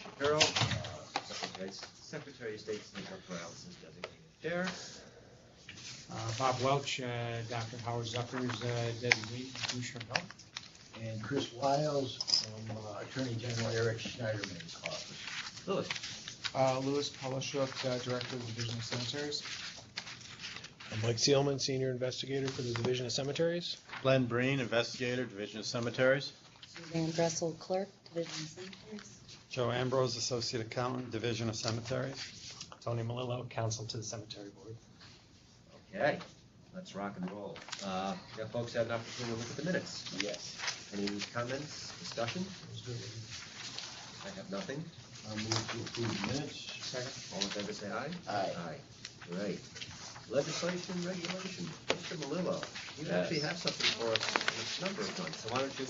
Shapiro, Secretary of State Signal Paralysis Designated Chair. Bob Welch, Dr. Howard Zucker's designee, Boucher Health. And Chris Wiles from Attorney General Eric Schneiderman's office. Lewis. Louis Polishuk, Director of the Division of Cemeteries. I'm Mike Seelman, Senior Investigator for the Division of Cemeteries. Glenn Breen, Investigator, Division of Cemeteries. Suzanne Dressel, Clerk, Division of Cemeteries. Joe Ambrose, Associate Accountant, Division of Cemeteries. Tony Melillo, Counsel to the Cemetery Board. Okay, let's rock and roll. You folks had an opportunity to look at the minutes. Yes. Any comments, discussion? I have nothing. I'll move to approve the minutes. Second. All in favor say aye. Aye. Aye. Great. Legislation, regulation. Mr. Melillo, you Yes. actually have something for us in a number of months, so why don't you?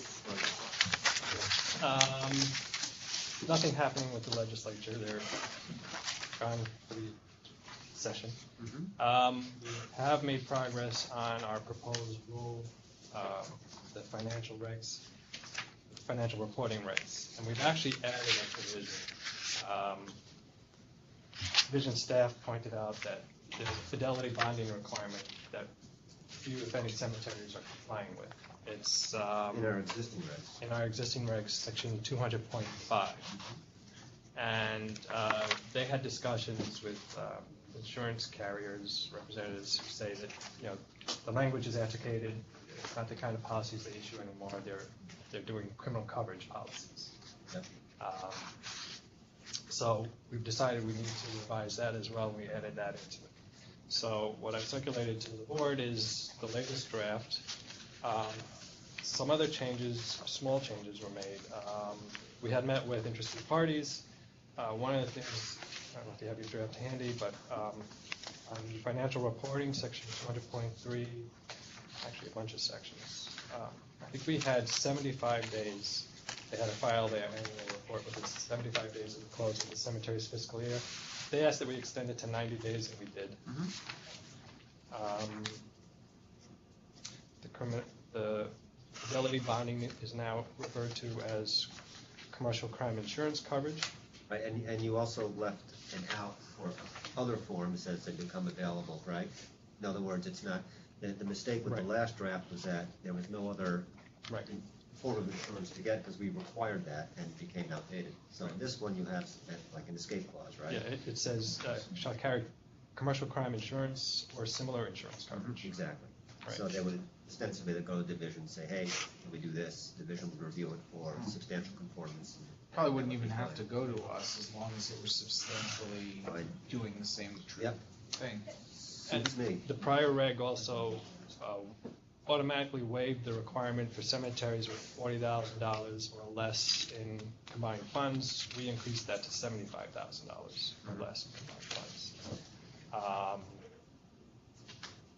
Nothing happening with the legislature. They're trying for the session. We have made progress on our proposed rule, the financial regs, financial reporting regs, and we've actually added a provision. Division staff pointed out that there's a fidelity bonding requirement that few, if any, cemeteries are complying with. It's In our existing regs. in our existing regs, section 200.5. And they had discussions with insurance carriers, representatives who say that, the language is antiquated. It's not the kind of policies they issue anymore. They're doing criminal coverage policies. Yep. So we've decided we need to revise that as well, and we added that into it. So what I've circulated to the board is the latest draft. Some other changes, small changes were made. We had met with interested parties. One of the things, I don't know if you have your draft handy, but on financial reporting, section 200.3, actually a bunch of sections. I think we had 75 days. They had to file their annual report within 75 days of the close of the cemetery's fiscal year. They asked that we extend it to 90 days, and we did. The fidelity bonding is now referred to as commercial crime insurance coverage. Right, and you also left an out for other forms as they become available, right? In other words, it's not, the mistake with the last draft was that there was no other form of insurance to get because we required that and it became outdated. So in this one you have like an escape clause, right? Yeah, it says shall carry commercial crime insurance or similar insurance coverage. Exactly. Right. So they would ostensibly go to the division and say, hey, can we do this? The division would review it for substantial conformance. Probably wouldn't even have to go to us as long as it was substantially doing the same thing. Suits me. The prior reg also automatically waived the requirement for cemeteries with $40,000 or less in combined funds. We increased that to $75,000 or less in combined funds.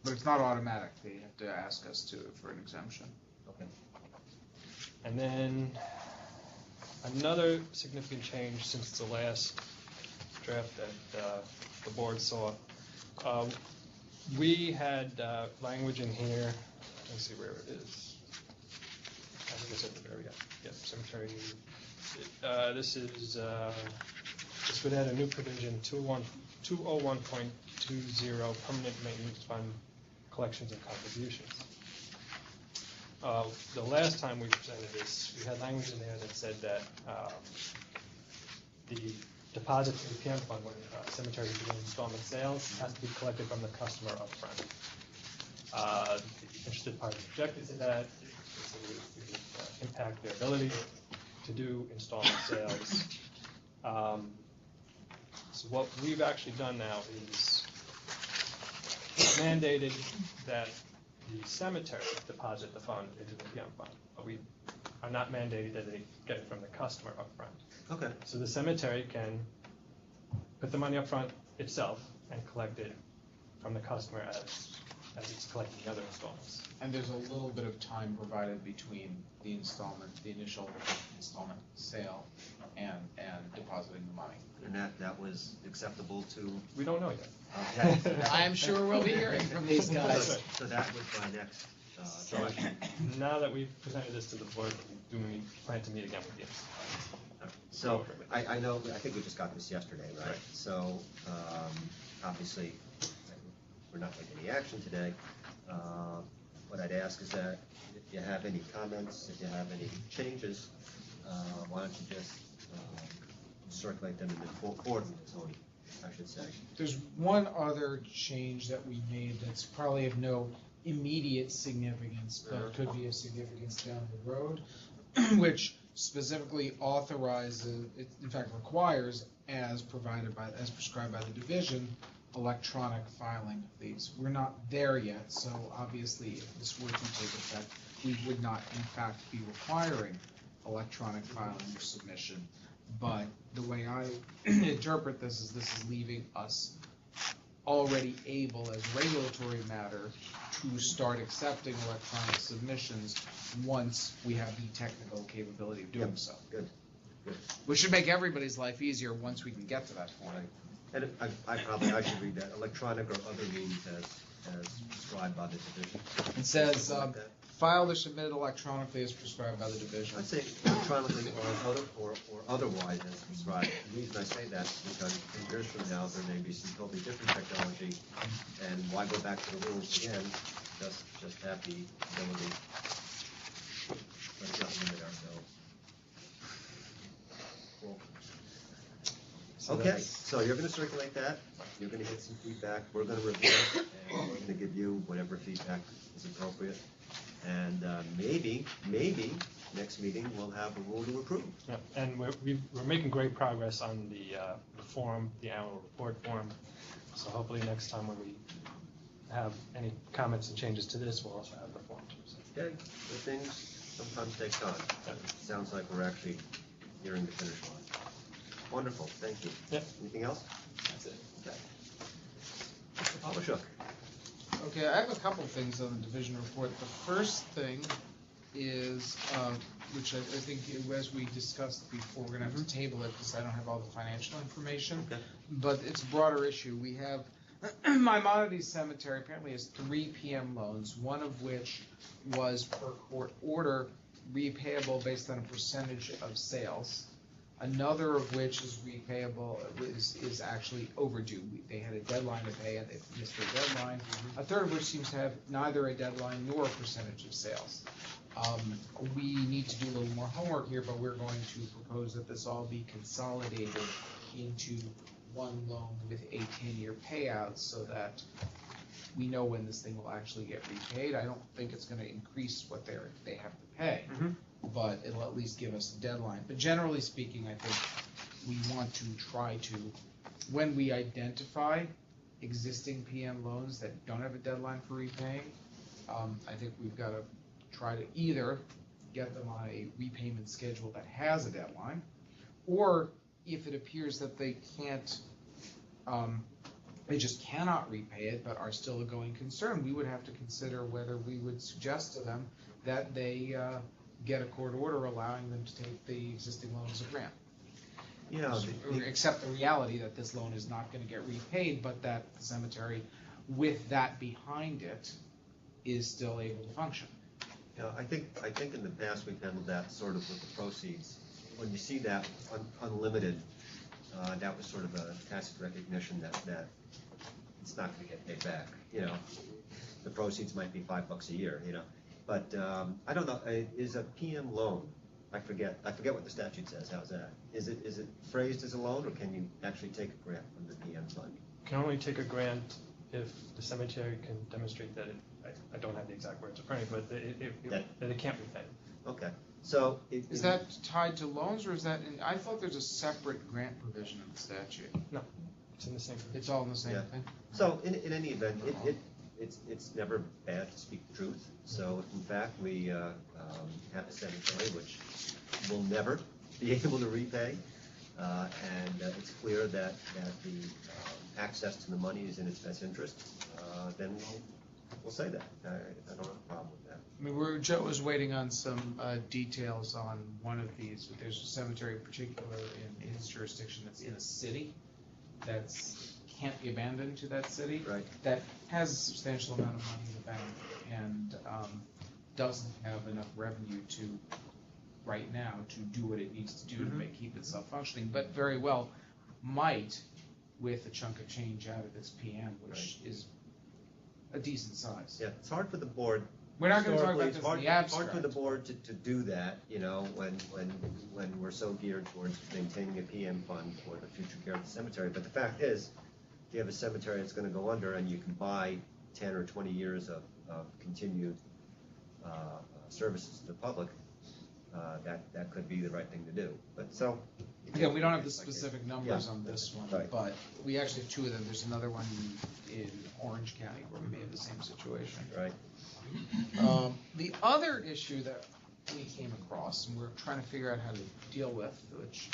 But it's not automatic. They have to ask us for an exemption. Okay. And then another significant change since the last draft that the board saw. We had language in here. Let's see where it is. I think it's at the very end. Yep, cemetery. This would add a new provision, 201.20, permanent maintenance fund collections and contributions. The last time we presented this, we had language in there that said that the deposit to the PM fund when cemeteries do installment sales has to be collected from the customer up front. The interested parties objected to that. It would impact their ability to do installment sales. So what we've actually done now is mandated that the cemetery deposit the fund into the PM fund, but we are not mandated that they get it from the customer up front. Okay. So the cemetery can put the money up front itself and collect it from the customer as it's collecting the other installments. And there's a little bit of time provided between the initial installment sale and depositing the money. And that was acceptable to? We don't know yet. Okay. I am sure we'll be hearing from these guys. So that was my next direction. Now that we've presented this to the board, do we plan to meet again with you? So, I know, I think we just got this yesterday, right? So, obviously, we're not taking any action today. What I'd ask is that if you have any comments, if you have any changes, why don't you just circulate them in the board zoning, I should say. There's one other change that we made that's probably of no immediate significance, but could be of significance down the road, which specifically authorizes, in fact requires, as prescribed by the division, electronic filing of these. We're not there yet, so obviously if this were to take effect, we would not in fact be requiring electronic filing or submission. But the way I interpret this is leaving us already able as regulatory matter to start accepting electronic submissions once we have the technical capability of doing so. Good, good. Which should make everybody's life easier once we can get to that point. And I should read that, electronic or other means as prescribed by the division. It says, Something like that. filed or submitted electronically as prescribed by the division. I'd say electronically or otherwise as prescribed. The reason I say that is because 10 years from now, there may be some totally different technology, and why go back to the rules again? Just have the ability, let's not limit ourselves. Cool. So Okay, that's- so you're gonna circulate that, you're gonna get some feedback, we're gonna review it, and we're gonna give you whatever feedback is appropriate. And maybe, next meeting, we'll have a rule to approve. Yeah, and we're making great progress on the form, the annual report form. So hopefully next time when we have any comments and changes to this, we'll also have the form too. Okay, good things sometimes take time. Sounds like we're actually nearing the finish line. Wonderful, thank you. Yep. Anything else? That's it. Okay. Mr. Polishuk. Okay, I have a couple things on the division report. The first thing is, which I think as we discussed before, we're gonna have to table it because I don't have all the financial information. Okay. But it's a broader issue. We have, Maimonides Cemetery apparently has 3 PM loans, one of which was per court order repayable based on a percentage of sales. Another of which is repayable, is actually overdue. They had a deadline to pay and they missed their deadline. A third of which seems to have neither a deadline nor a percentage of sales. We need to do a little more homework here, but we're going to propose that this all be consolidated into one loan with a 10-year payout so that we know when this thing will actually get repaid. I don't think it's gonna increase what they have to pay. But it'll at least give us a deadline. But generally speaking, I think we want to try to, when we identify existing PM loans that don't have a deadline for repaying, I think we've got to try to either get them on a repayment schedule that has a deadline, or if it appears that they can't, they just cannot repay it but are still a going concern, we would have to consider whether we would suggest to them that they get a court order allowing them to take the existing loan as a grant. Yeah, Or accept the reality that this loan is not gonna get repaid, but that the cemetery, with that behind it, is still able to function. yeah, I think in the past we've handled that sort of with the proceeds. When you see that unlimited, that was sort of a tacit recognition that it's not gonna get paid back, you know. The proceeds might be $5 a year, you know. But I don't know, is a PM loan, I forget what the statute says, how's that? Is it phrased as a loan, or can you actually take a grant from the PM fund? Can only take a grant if the cemetery can demonstrate that I don't have the exact words in front of me, but that it can't be paid. Okay, so. Is that tied to loans, or is that, I thought there's a separate grant provision in the statute. No, it's in the same. It's all in the same Yeah. thing? So in any event, it's never bad to speak the truth. So if in fact we have a cemetery which will never be able to repay, and it's clear that the access to the money is in its best interest, then we'll say that. I don't have a problem with that. I mean, Joe was waiting on some details on one of these. There's a cemetery in particular in his jurisdiction that's in a city that's can't be abandoned to that city. Right. That has a substantial amount of money in the bank and doesn't have enough revenue to right now to do what it needs to do to keep itself functioning, but very well might with a chunk of change out of its PM, which is a decent size. Yeah, it's hard for the board. We're not going to talk Historically, about this in the it's hard abstract. for the board to do that, you know, when we're so geared towards maintaining a PM fund for the future care of the cemetery. But the fact is, if you have a cemetery that's gonna go under and you can buy 10 or 20 years of continued services to the public, that could be the right thing to do. But so. Yeah, we don't have the it's like it- specific numbers Yeah. on this one, Right. but we actually have two of them. There's another one in Orange County where we may have the same situation. Right. The other issue that we came across and we're trying to figure out how to deal with, which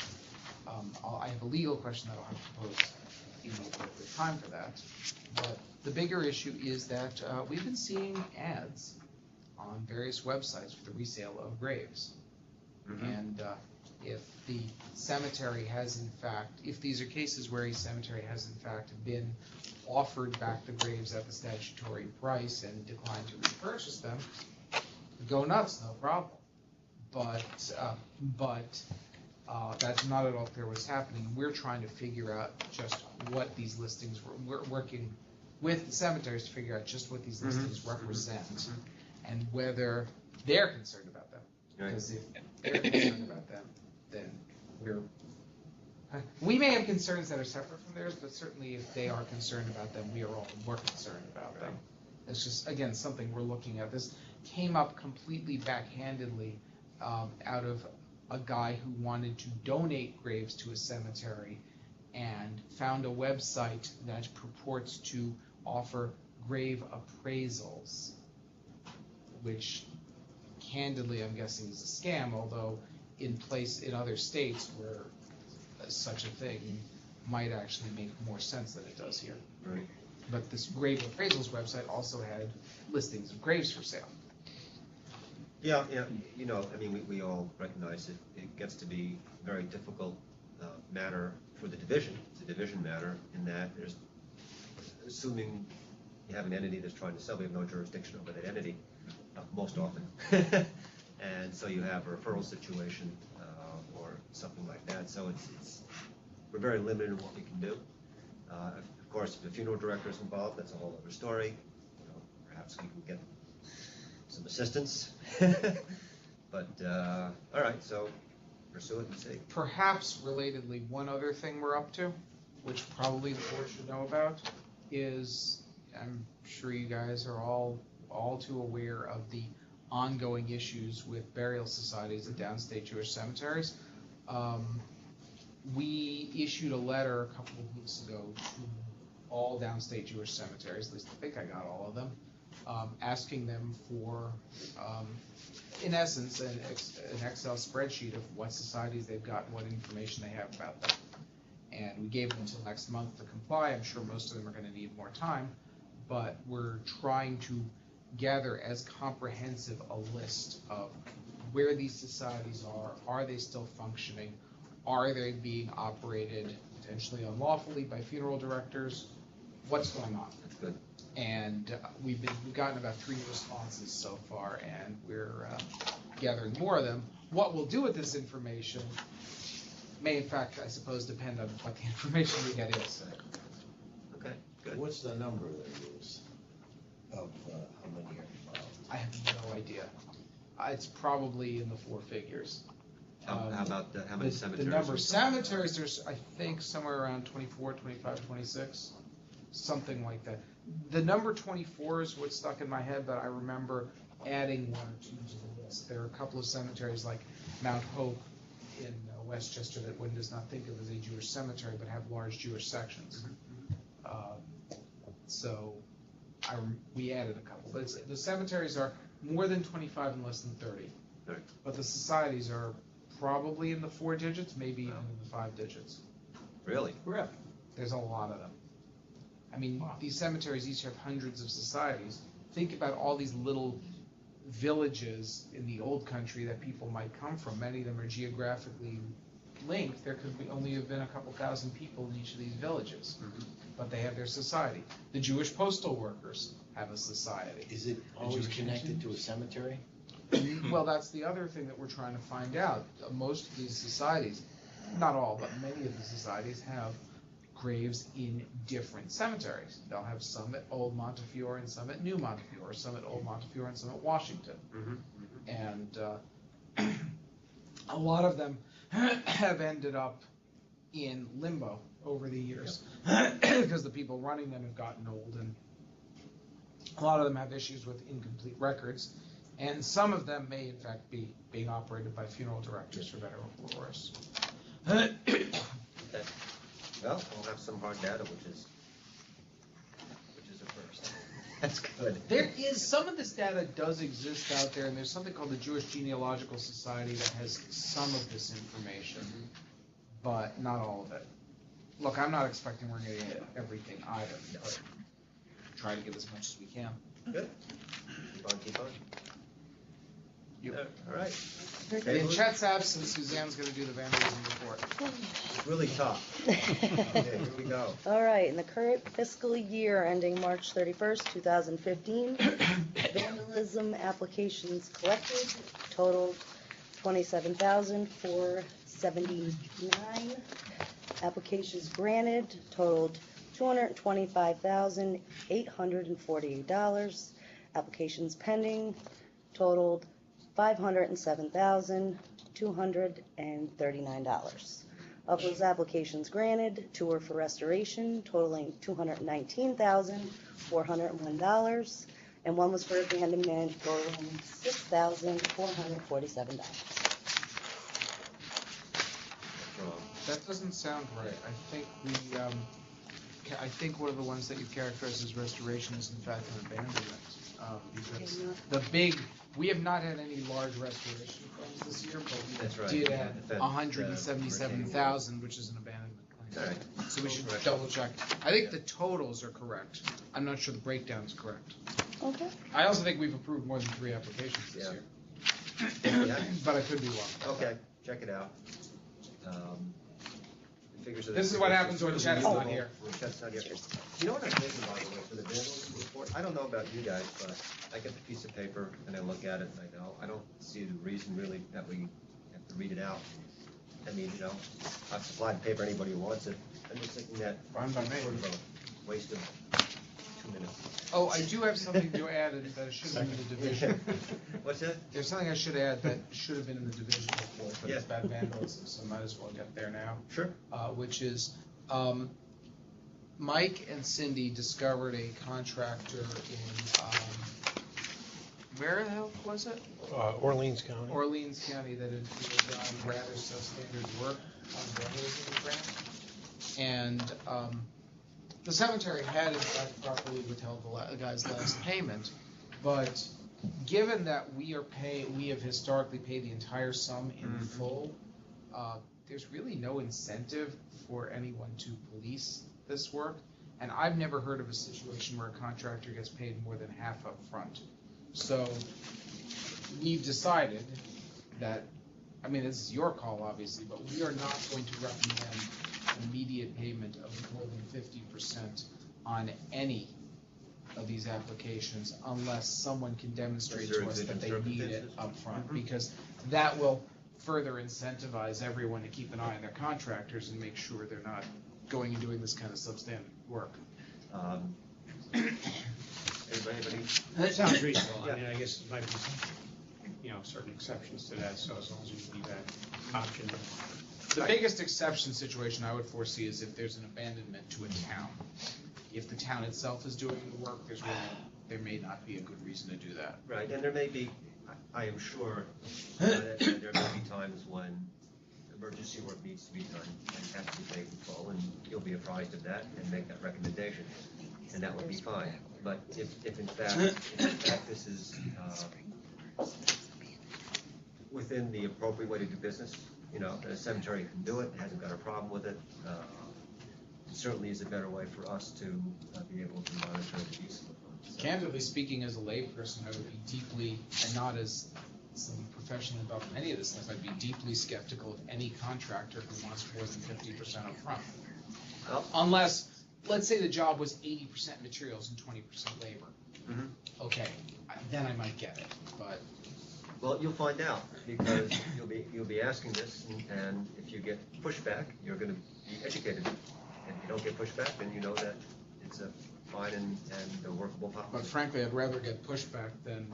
I have a legal question that I'll have to pose in the appropriate time for that. But the bigger issue is that we've been seeing ads on various websites for the resale of graves. And if the cemetery has in fact, if these are cases where a cemetery has in fact been offered back the graves at the statutory price and declined to repurchase them, go nuts, no problem. But that's not at all clear what's happening. We're trying to figure out just what these listings we're working with the cemeteries to figure out just what these listings represent and whether they're concerned about them. Because if they're concerned about them, then we may have concerns that are separate from theirs, but certainly if they are concerned about them, we are all more concerned about them. It's just, again, something we're looking at. This came up completely backhandedly out of a guy who wanted to donate graves to a cemetery and found a website that purports to offer grave appraisals, which candidly I'm guessing is a scam, although in other states where such a thing might actually make more sense than it does here. Right. But this grave appraisals website also had listings of graves for sale. Yeah, you know, I mean, we all recognize it gets to be a very difficult matter for the division. It's a division matter in that there's, assuming you have an entity that's trying to sell, we have no jurisdiction over that entity, most often. And so you have a referral situation or something like that. So we're very limited in what we can do. Of course, if the funeral director is involved, that's a whole other story. You know, perhaps we can get some assistance. But all right, so pursue it and see. Perhaps relatedly, one other thing we're up to, which probably the board should know about, is I'm sure you guys are all too aware of the ongoing issues with burial societies at downstate Jewish cemeteries. We issued a letter a couple of weeks ago to all downstate Jewish cemeteries, at least I think I got all of them, asking them for, in essence, an Excel spreadsheet of what societies they've got and what information they have about them. And we gave them until next month to comply. I'm sure most of them are going to need more time, but we're trying to gather as comprehensive a list of where these societies are they still functioning, are they being operated potentially unlawfully by funeral directors, what's going on. That's good. And we've gotten about 3 responses so far, and we're gathering more of them. What we'll do with this information may, in fact, I suppose, depend on what the information we get is. Okay, good. What's the number they use of how many are involved? I have no idea. It's probably in the 4 figures. How about how many cemeteries? The number of cemeteries, there's, I think, somewhere around 24, 25, 26, something like that. The number 24 is what stuck in my head, but I remember adding 1 or 2 to the list. There are a couple of cemeteries like Mount Hope in Westchester that one does not think of as a Jewish cemetery, but have large Jewish sections. So we added a couple. But the cemeteries are more than 25 and less than 30. Right. But the societies are probably in the 4 digits, maybe even in the 5 digits. Really? There's a lot of them. I mean, these cemeteries each have hundreds of societies. Think about all these little villages in the old country that people might come from. Many of them are geographically linked. There could only have been a couple thousand people in each of these villages, but they have their society. The Jewish postal workers have a society. Is it always connected to a cemetery? Well, that's the other thing that we're trying to find out. Most of these societies, not all, but many of the societies have graves in different cemeteries. They'll have some at Old Montefiore and some at New Montefiore, some at Old Montefiore and some at Washington. And a lot of them have ended up in limbo over the years because the people running them have gotten old, and a lot of them have issues with incomplete records, and some of them may in fact be being operated by funeral directors, for better or for worse. Okay. Well, we'll have some hard data, which is a first. That's good. There is, some of this data does exist out there, and there's something called the Jewish Genealogical Society that has some of this information, but not all of it. Look, I'm not expecting we're going to get everything either, but try to get as much as we can. Good. Keep on. All right. In Chet's absence, Suzanne's going to do the vandalism report. It's really tough. Okay, here we go. All right, in the current fiscal year ending March 31st, 2015, vandalism applications collected totaled 27,479. Applications granted totaled $225,848. Applications pending totaled $507,239. Of those applications granted, two were for restoration, totaling $219,401, and one was for abandonment, totaling $6,447. That doesn't sound right. I think one of the ones that you characterized as restoration is in fact an abandonment. Because we have not had any large restoration claims this year, but we did add 177,000, which is an abandonment claim. Right. So we should double check. I think the totals are correct. I'm not sure the breakdown is correct. Okay. I also think we've approved more than 3 applications this year. Yeah. But I could be wrong. Okay, check it out. This is what happens when Chet's not here. You know what I'm thinking, by the way, for the vandalism report? I don't know about you guys, but I get the piece of paper and I look at it and I don't see the reason really that we have to read it out. I mean, I've supplied paper anybody who wants it. I'm just thinking that Fine by me. sort of a waste of 2 minutes. Oh, I do have something to add that should have been in the division. What's that? There's something I should add that should have been in the division report, but it's Yeah. bad vandalism, so might as well get there now. Sure. Which is, Mike and Cindy discovered a contractor in, where the hell was it? Orleans County. Orleans County that had done rather substandard work on vandalism grant. And the cemetery had in fact properly withheld the guy's last payment, but given that we have historically paid the entire sum in full, there's really no incentive for anyone to police this work. And I've never heard of a situation where a contractor gets paid more than half up front. So we've decided that, I mean, this is your call obviously, but we are not going to recommend immediate payment of more than 50% on any of these applications unless someone can demonstrate to us that they need it up front, because that will further incentivize everyone to keep an eye on their contractors and make sure they're not going and doing this kind of substandard work. Anybody? That sounds reasonable. Yeah. I mean, I guess there might be, certain exceptions to that, so as long as you leave that option. The biggest exception situation I would foresee is if there's an abandonment to a town. If the town itself is doing the work, there may not be a good reason to do that. Right, and there may be, I am sure, that there may be times when emergency work needs to be done and has to be paid in full, and you'll be apprised of that and make that recommendation, and that would be fine. But if in fact this is within the appropriate way to do business, the cemetery can do it, hasn't got a problem with it, it certainly is a better way for us to be able to monitor the use of the funds. Candidly speaking, as a layperson, I would be deeply, and not as someone professionally involved in any of this stuff, I'd be deeply skeptical of any contractor who wants more than 50% up front. Well, Unless, let's say the job was 80% materials and 20% labor. Okay, then I might get it, but Well, you'll find out, because you'll be asking this, and if you get pushback, you're gonna be educated. And if you don't get pushback, then you know that it's a fine and a workable But policy. frankly, I'd rather get pushback than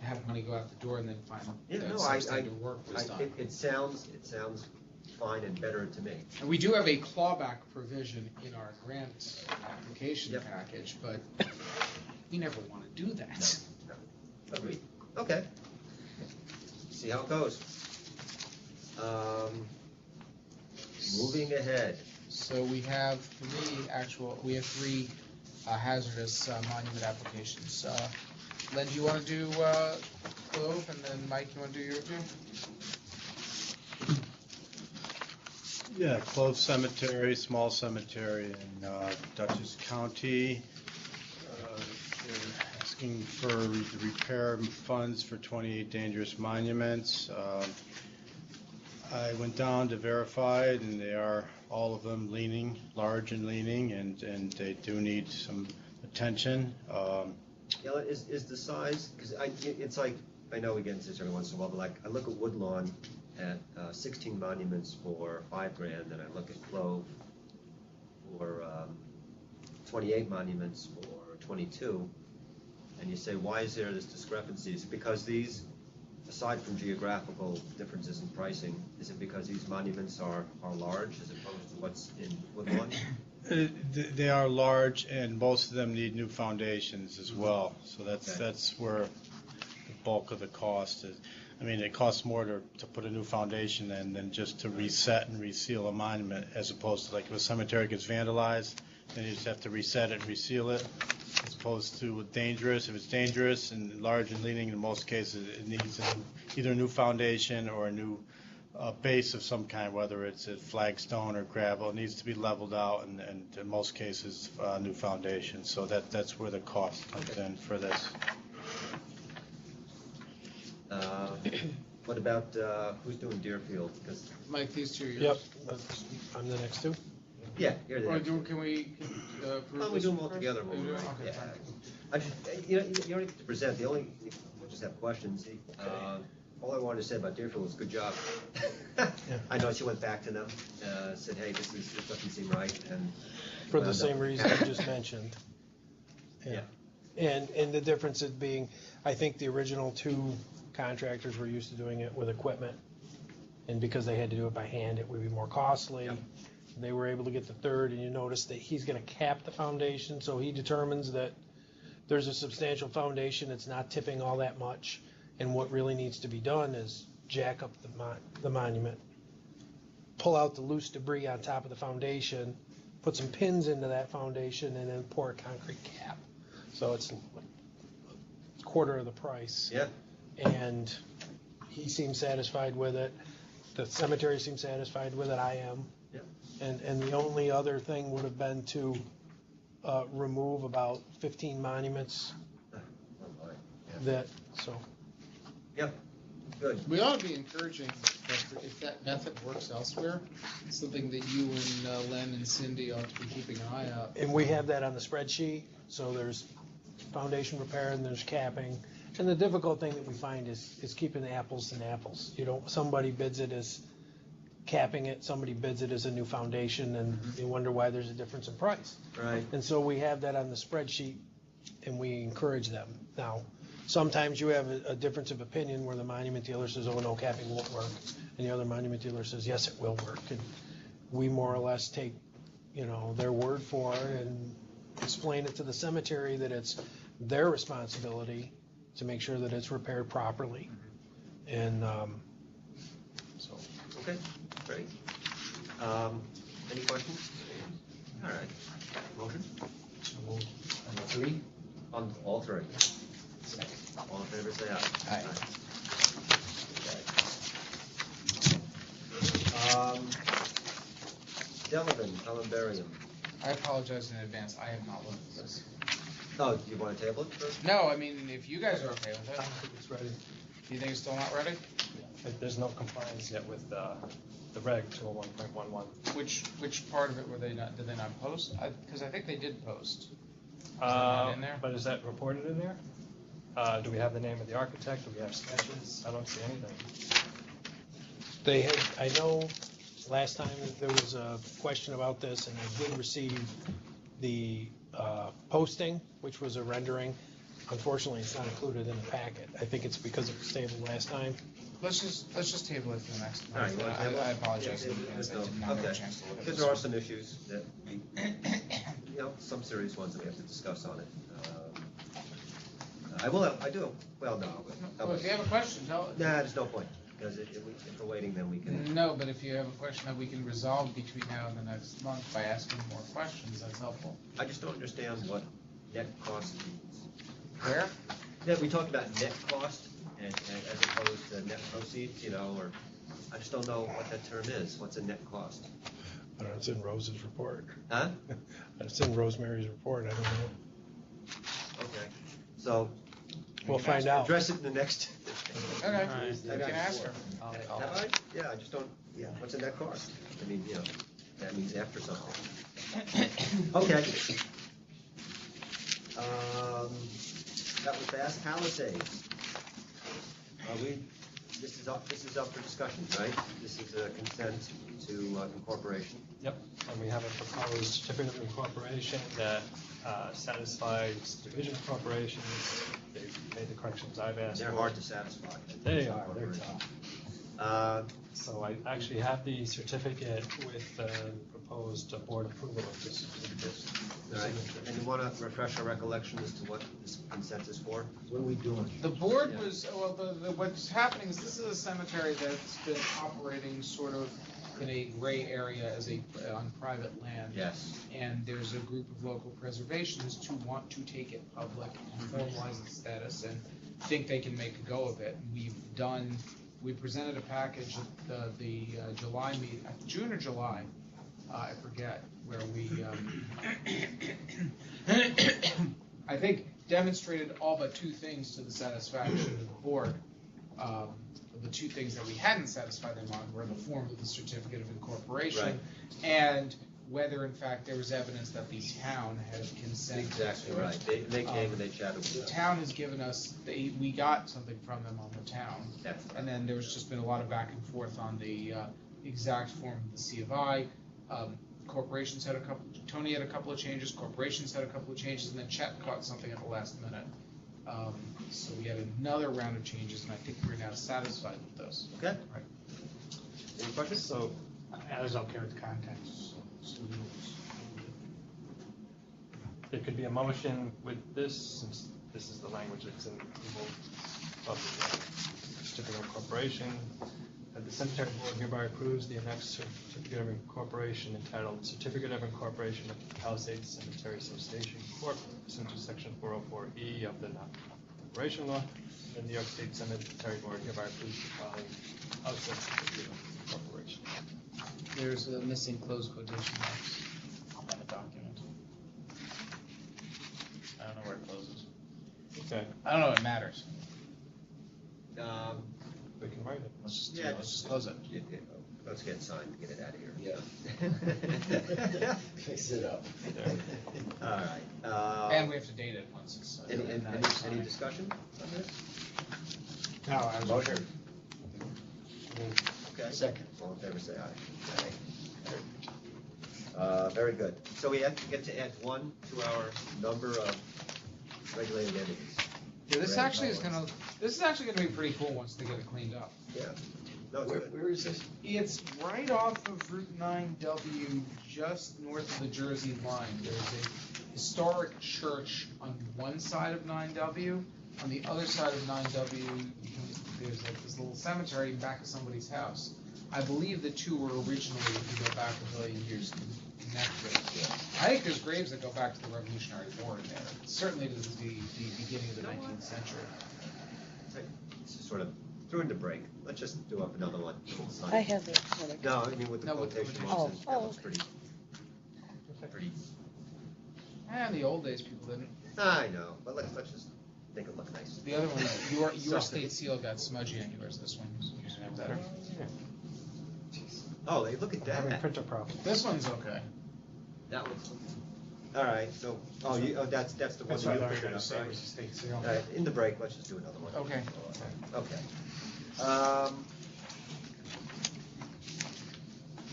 have money go out the door and then find Yeah, that no, substandard work was done. it sounds fine and better to me. And we do have a clawback provision in our grant application Yep. package, but we never want to do that. No, agreed. Okay. See how it goes. Moving ahead. So we have three hazardous monument applications. Len, do you want to do Clove, and then Mike, you want to do your review? Yeah, Clove Cemetery, small cemetery in Dutchess County. They're asking for the repair funds for 28 dangerous monuments. I went down to verify it, and they are, all of them leaning, large and leaning, and they do need some attention. Yeah, is the size, because it's like, I know we get into this every once in a while, but like, I look at Woodlawn at 16 monuments for $5,000, and I look at Clove for 28 monuments for 22, and you say, why is there this discrepancy? Is it because these, aside from geographical differences in pricing, is it because these monuments are large as opposed to what's in Woodlawn? They are large, and most of them need new foundations as well. So that's where the bulk of the cost is. I mean, it costs more to put a new foundation than just to reset and reseal a monument, as opposed to like if a cemetery gets vandalized, then you just have to reset it and reseal it, as opposed to dangerous. If it's dangerous and large and leaning, in most cases, it needs either a new foundation or a new base of some kind, whether it's a flagstone or gravel. It needs to be leveled out, and in most cases, new foundation. So that's where the cost comes in for this. What about, who's doing Deerfield? Because, Mike, these two are yours. Yep, I'm the next two. yeah, here they Or are. can we approve Why don't we this do them one all first? together? We do? Right? Okay, Yeah. fine. I just, you don't need to present, we'll just have questions. All I wanted to say about Deerfield was good job. I know she went back to them, said, hey, this doesn't seem right, and. For the same reason you just mentioned. Yeah. And the difference is being, I think the original two contractors were used to doing it with equipment. And because they had to do it by hand, it would be more costly. Yep. They were able to get the third, and you notice that he's gonna cap the foundation, so he determines that there's a substantial foundation, it's not tipping all that much. And what really needs to be done is jack up the monument, pull out the loose debris on top of the foundation, put some pins into that foundation, and then pour a concrete cap. So it's a quarter of the price. Yeah. And he seems satisfied with it. The cemetery seems satisfied with it. I am. Yeah. And the only other thing would have been to remove about 15 monuments that, so. Yep, good. We ought to be encouraging that if that method works elsewhere, it's something that you and Len and Cindy ought to be keeping an eye out. And we have that on the spreadsheet, so there's foundation repair and there's capping. And the difficult thing that we find is keeping the apples and apples. You know, somebody bids it as capping it, somebody bids it as a new foundation, and you wonder why there's a difference in price. Right. And so we have that on the spreadsheet, and we encourage them. Now, sometimes you have a difference of opinion where the monument dealer says, oh, no, capping won't work, and the other monument dealer says, yes, it will work. And we more or less take, their word for it and explain it to the cemetery that it's their responsibility to make sure that it's repaired properly. And so. Okay, great. Any questions? All right. Motion? On the three? On all three. All in favor, say aye. Aye. Okay. Delavan, columbarium. I apologize in advance, I have not looked at this. Oh, do you want to table it first? No, I mean, if you guys are okay with it, think it's ready. do you think it's still not ready? There's no compliance yet with the reg 201.11. Which part of it did they not post? Because I think they did post. Is that not in there? But is that reported in there? Do we have the name of the architect? Do we have sketches? I don't see anything. They had, I know, last time there was a question about this, and I did receive the posting, which was a rendering. Unfortunately, it's not included in the packet. I think it's because it was tabled last time. Let's just table it for the next All right, month. you wanna table it? I apologize in Yeah, advance, I there's did no- not have a okay. chance to look at Because this. there are some issues that we, some serious ones that we have to discuss on it. I do, well, no. Well, if you have a question, tell Nah, there's no point, because if we're waiting, then we can. No, but if you have a question that we can resolve between now and the next month by asking more questions, that's helpful. I just don't understand what net cost means. Where? Yeah, we talked about net cost and as opposed to net proceeds, or, I just don't know what that term is. What's a net cost? I don't know, it's in Rose's report. Huh? It's in Rosemary's report, I don't know. Okay, so. We'll find out. Address it in the next. Okay, right. you can ask her. Have I? Yeah, I just don't, what's a net cost? I mean, that means after something. Okay. That was fast. Palisades. This is up for discussion, right? This is a consent to incorporation. Yep, and we have a proposed certificate of incorporation that satisfies division corporations. They've made the corrections I've asked They're for. hard to satisfy. They are, they're tough. So I actually have the certificate with the proposed board approval of this. All right, and you want to refresh our recollection as to what this consent is for? What are we doing? The board was, well, what's happening is this is a cemetery that's been operating sort of in a gray area on private land. Yes. And there's a group of local preservationists who want to take it public and formalize its status and think they can make a go of it. We presented a package at the July meeting, June or July, I forget, where we, I think, demonstrated all but two things to the satisfaction of the board. The two things that we hadn't satisfied them on were the form of the certificate of incorporation Right. and whether in fact there was evidence that the town had consented. Exactly to it. right. They came and they chatted The with us. town has given us, we got something from them on the town. That's right. And then there's just been a lot of back and forth on the exact form of the C of I. Corporations had Tony had a couple of changes, corporations had a couple of changes, and then Chet caught something at the last minute. So we had another round of changes, and I think we're now satisfied with those. Okay. Right. Any questions? So, as up here with the context. There could be a motion with this, since this is the language that's in approval of the certificate of incorporation. That the cemetery board hereby approves the annexed certificate of incorporation entitled Certificate of Incorporation of Palisades Cemetery Association Corp. Pursuant to section 404E of the non-corporation law. The New York State Cemetery Board hereby approves the filing of such certificate of incorporation. There's a missing close quotation marks on the document. I don't know where it closes. Okay, I don't know if it matters. we can write it. Let's just close it. Let's get it signed and get it out of here. Yeah. Fix it up. All right. And we have to date it once it's. Any discussion on this? No, I was Motion. Okay. Second. All in favor, say aye. Very good. So we have to get to add 1 to our number of regulated entities. Yeah, this actually is gonna be pretty cool once they get it cleaned up. Yeah. No, it's good. Where is this? It's right off of Route 9W, just north of the Jersey line. There's a historic church on one side of 9W. On the other side of 9W, there's like this little cemetery back of somebody's house. I believe the two were originally, if you go back a million years, connected. I think there's graves that go back to the Revolutionary War in there. Certainly to the beginning of the 19th century. This is sort of during the break. Let's just do up another one. I have another. No, I mean with the No, with the quotation quotation. marks, Oh, that looks okay. pretty. And in the old days, people didn't. I know, but let's just make it look nice. The other one, your Sorry. state seal got smudgy on yours. This one is usually better. Oh, look at Having that. printer problems. This one's okay. That one's. All right, so, that's the one That's that what I you thought you were picked gonna up, say, right? was the state sale. All right, in the break, let's just do another one. Okay. Okay.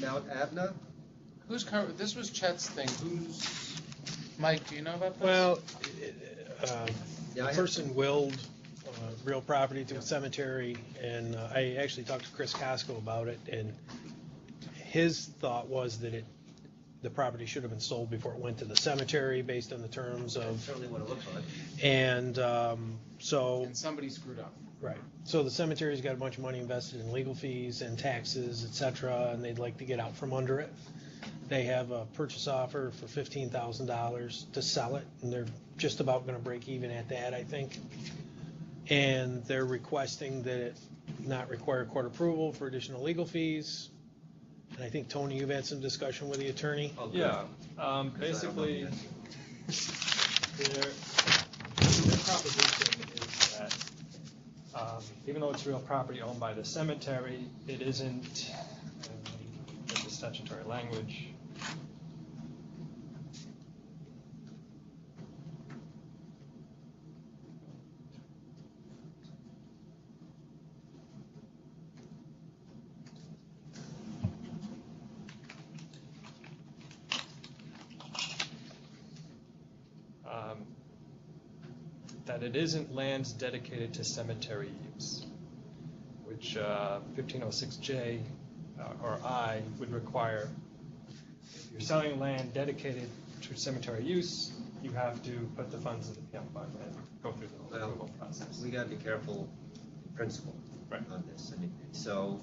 Mount Abna? This was Chet's thing, Mike, do you know about this? Well, Yeah, a I have- person willed real property to a cemetery, and I actually talked to Chris Costco about it, and his thought was that the property should have been sold before it went to the cemetery, based on the terms That's of, certainly what it looks like. and so, And somebody screwed up. right. So the cemetery's got a bunch of money invested in legal fees and taxes, et cetera, and they'd like to get out from under it. They have a purchase offer for $15,000 to sell it, and they're just about gonna break even at that, I think. And they're requesting that it not require court approval for additional legal fees. And I think, Tony, you've had some discussion with the attorney. Oh, good. Yeah, 'Cause I don't know basically, yet. their proposition is that even though it's real property owned by the cemetery, it isn't, the statutory language. That it isn't lands dedicated to cemetery use, which 1506J or I would require. If you're selling land dedicated to cemetery use, you have to put the funds in the PM fund and go through the whole approval process. We gotta be careful in principle Right. on this. I mean, so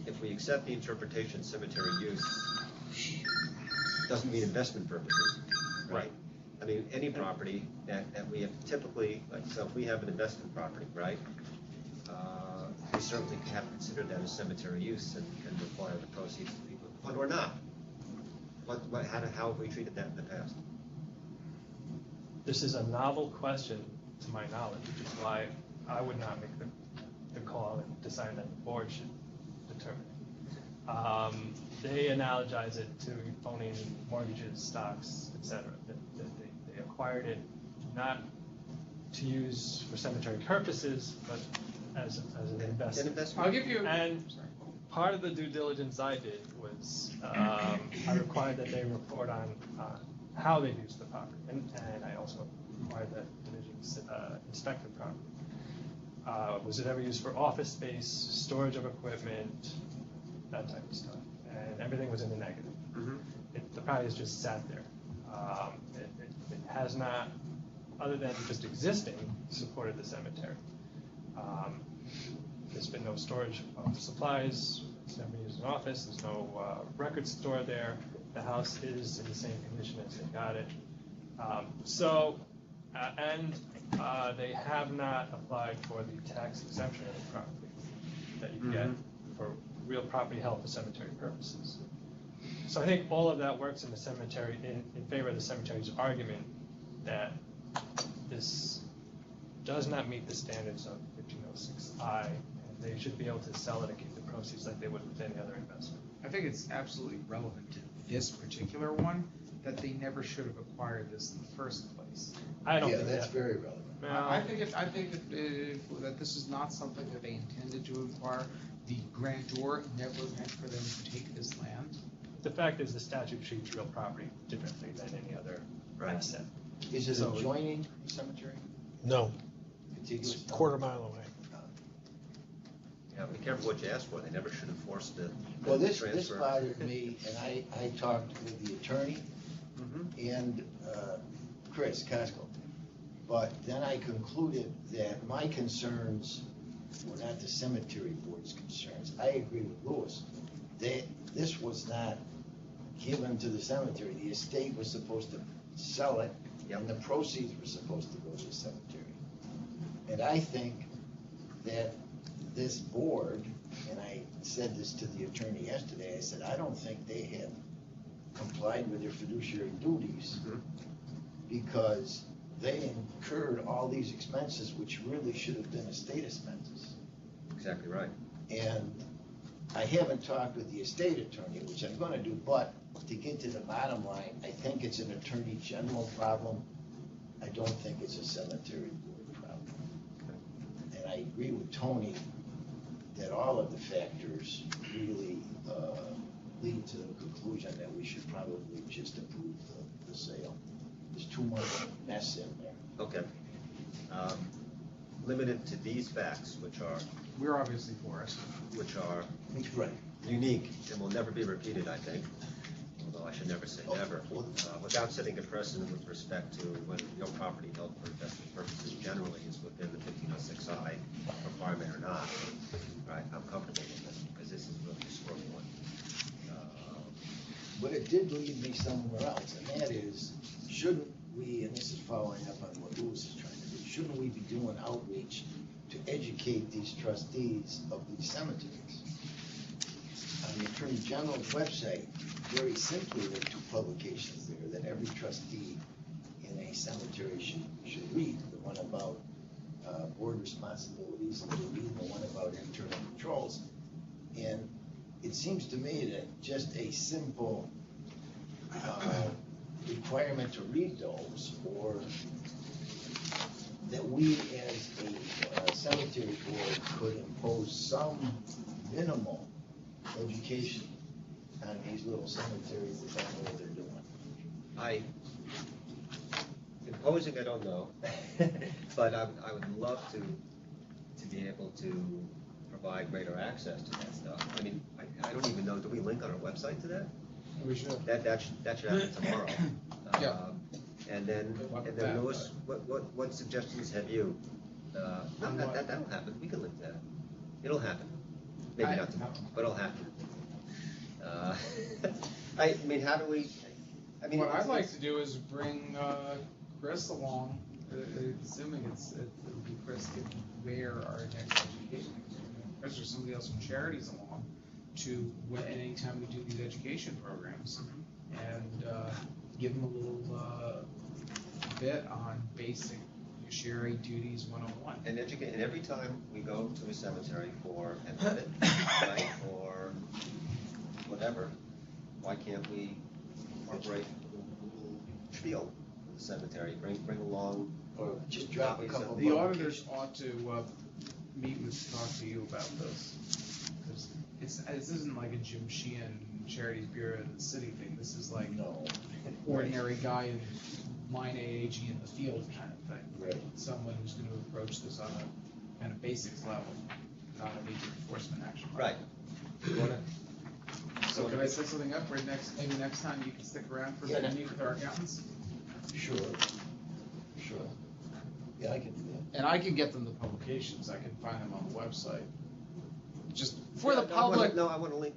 if we accept the interpretation cemetery use, doesn't mean investment purposes, right? I mean, any property that we have typically, like, so if we have an investment property, right? We certainly have to consider that as cemetery use and require the proceeds to be, but or not. How have we treated that in the past? This is a novel question to my knowledge, which is why I would not make the call and decide that the board should determine. They analogize it to owning mortgages, stocks, et cetera. That they acquired it not to use for cemetery purposes, but as an investment. An investment? I'll give you. And part of the due diligence I did was I required that they report on how they used the property, and I also required that divisions inspect the property. Was it ever used for office space, storage of equipment, that type of stuff? And everything was in the negative. The property has just sat there. It has not, other than just existing, supported the cemetery. There's been no storage of supplies, it's never used as an office, there's no records stored there. The house is in the same condition as they got it. They have not applied for the tax exemption of the property that you get for real property held for cemetery purposes. So I think all of that works in the cemetery, in favor of the cemetery's argument that this does not meet the standards of 1506I, and they should be able to sell it and keep the proceeds like they would with any other investment. I think it's absolutely relevant to this particular one, that they never should have acquired this in the first place. I don't Yeah, think that's that. very relevant. Well, I think that this is not something that they intended to acquire. The grantor never meant for them to take this land. the fact is the statute treats real property differently than any other asset. Is it So- adjoining the cemetery? No, Contiguous? it's a quarter mile away. Yeah, be careful what you ask for, they never should have forced the Well, this transfer. bothered me, and I talked with the attorney and Chris Costco. But then I concluded that my concerns were not the cemetery board's concerns. I agree with Louis. This was not given to the cemetery. The estate was supposed to sell it, and the proceeds were supposed to go to the cemetery. And I think that this board, and I said this to the attorney yesterday, I said, I don't think they have complied with their fiduciary duties because they incurred all these expenses which really should have been estate expenses. Exactly right. And I haven't talked with the estate attorney, which I'm gonna do, but to get to the bottom line, I think it's an Attorney General problem. I don't think it's a cemetery board problem. And I agree with Tony that all of the factors really lead to the conclusion that we should probably just approve the sale. There's too much mess in there. Okay. Limited to these facts, which are We're obviously for it. Right. unique and will never be repeated, I think, although I should never say never, without setting a precedent with respect to whether real property held for investment purposes generally is within the 1506I requirement or not. Right, I'm comfortable with this, because this is really a squirrely one. But it did lead me somewhere else, and that is, shouldn't we, and this is following up on what Louis is trying to do, shouldn't we be doing outreach to educate these trustees of these cemeteries? On the Attorney General's website, very simply, there are two publications there that every trustee in a cemetery should read. The one about board responsibilities, and the one about internal controls. And it seems to me that just a simple requirement to read those, or that we as a cemetery board could impose some minimal education on these little cemeteries that don't know what they're doing. Imposing, I don't know, but I would love to be able to provide greater access to that stuff. I mean, I don't even know, do we link on our website to that? We should. That should happen tomorrow. Yeah. And then Louis, what suggestions have you? That'll happen, we can link that. It'll happen. Maybe not tomorrow, but it'll happen. I mean, how do we, I mean. What I'd like to do is bring Chris along, assuming it'll be Chris, given where our next education, Chris or somebody else from charities along, to anytime we do these education programs, and give them a little bit on basic fiduciary duties 101. And educate, and every time we go to a cemetery for an audit, right, or whatever, why can't we incorporate a little spiel of the cemetery, bring along. Or just drop a copies couple of of The publications. auditors ought to meet with, talk to you about this. Because this isn't like a Jim Sheehan Charities Bureau in the city thing. This is like No. ordinary guy in line AAG in the field kind of thing. Right. Someone who's going to approach this on a kind of basics level, not a major enforcement action. Right. So can I set something up for maybe next time you can stick around for Yeah. a meet with our accountants? Sure. Yeah, I can do that. And I can get them the publications. I can find them on the website. Just for the Yeah, public. No, I want to link,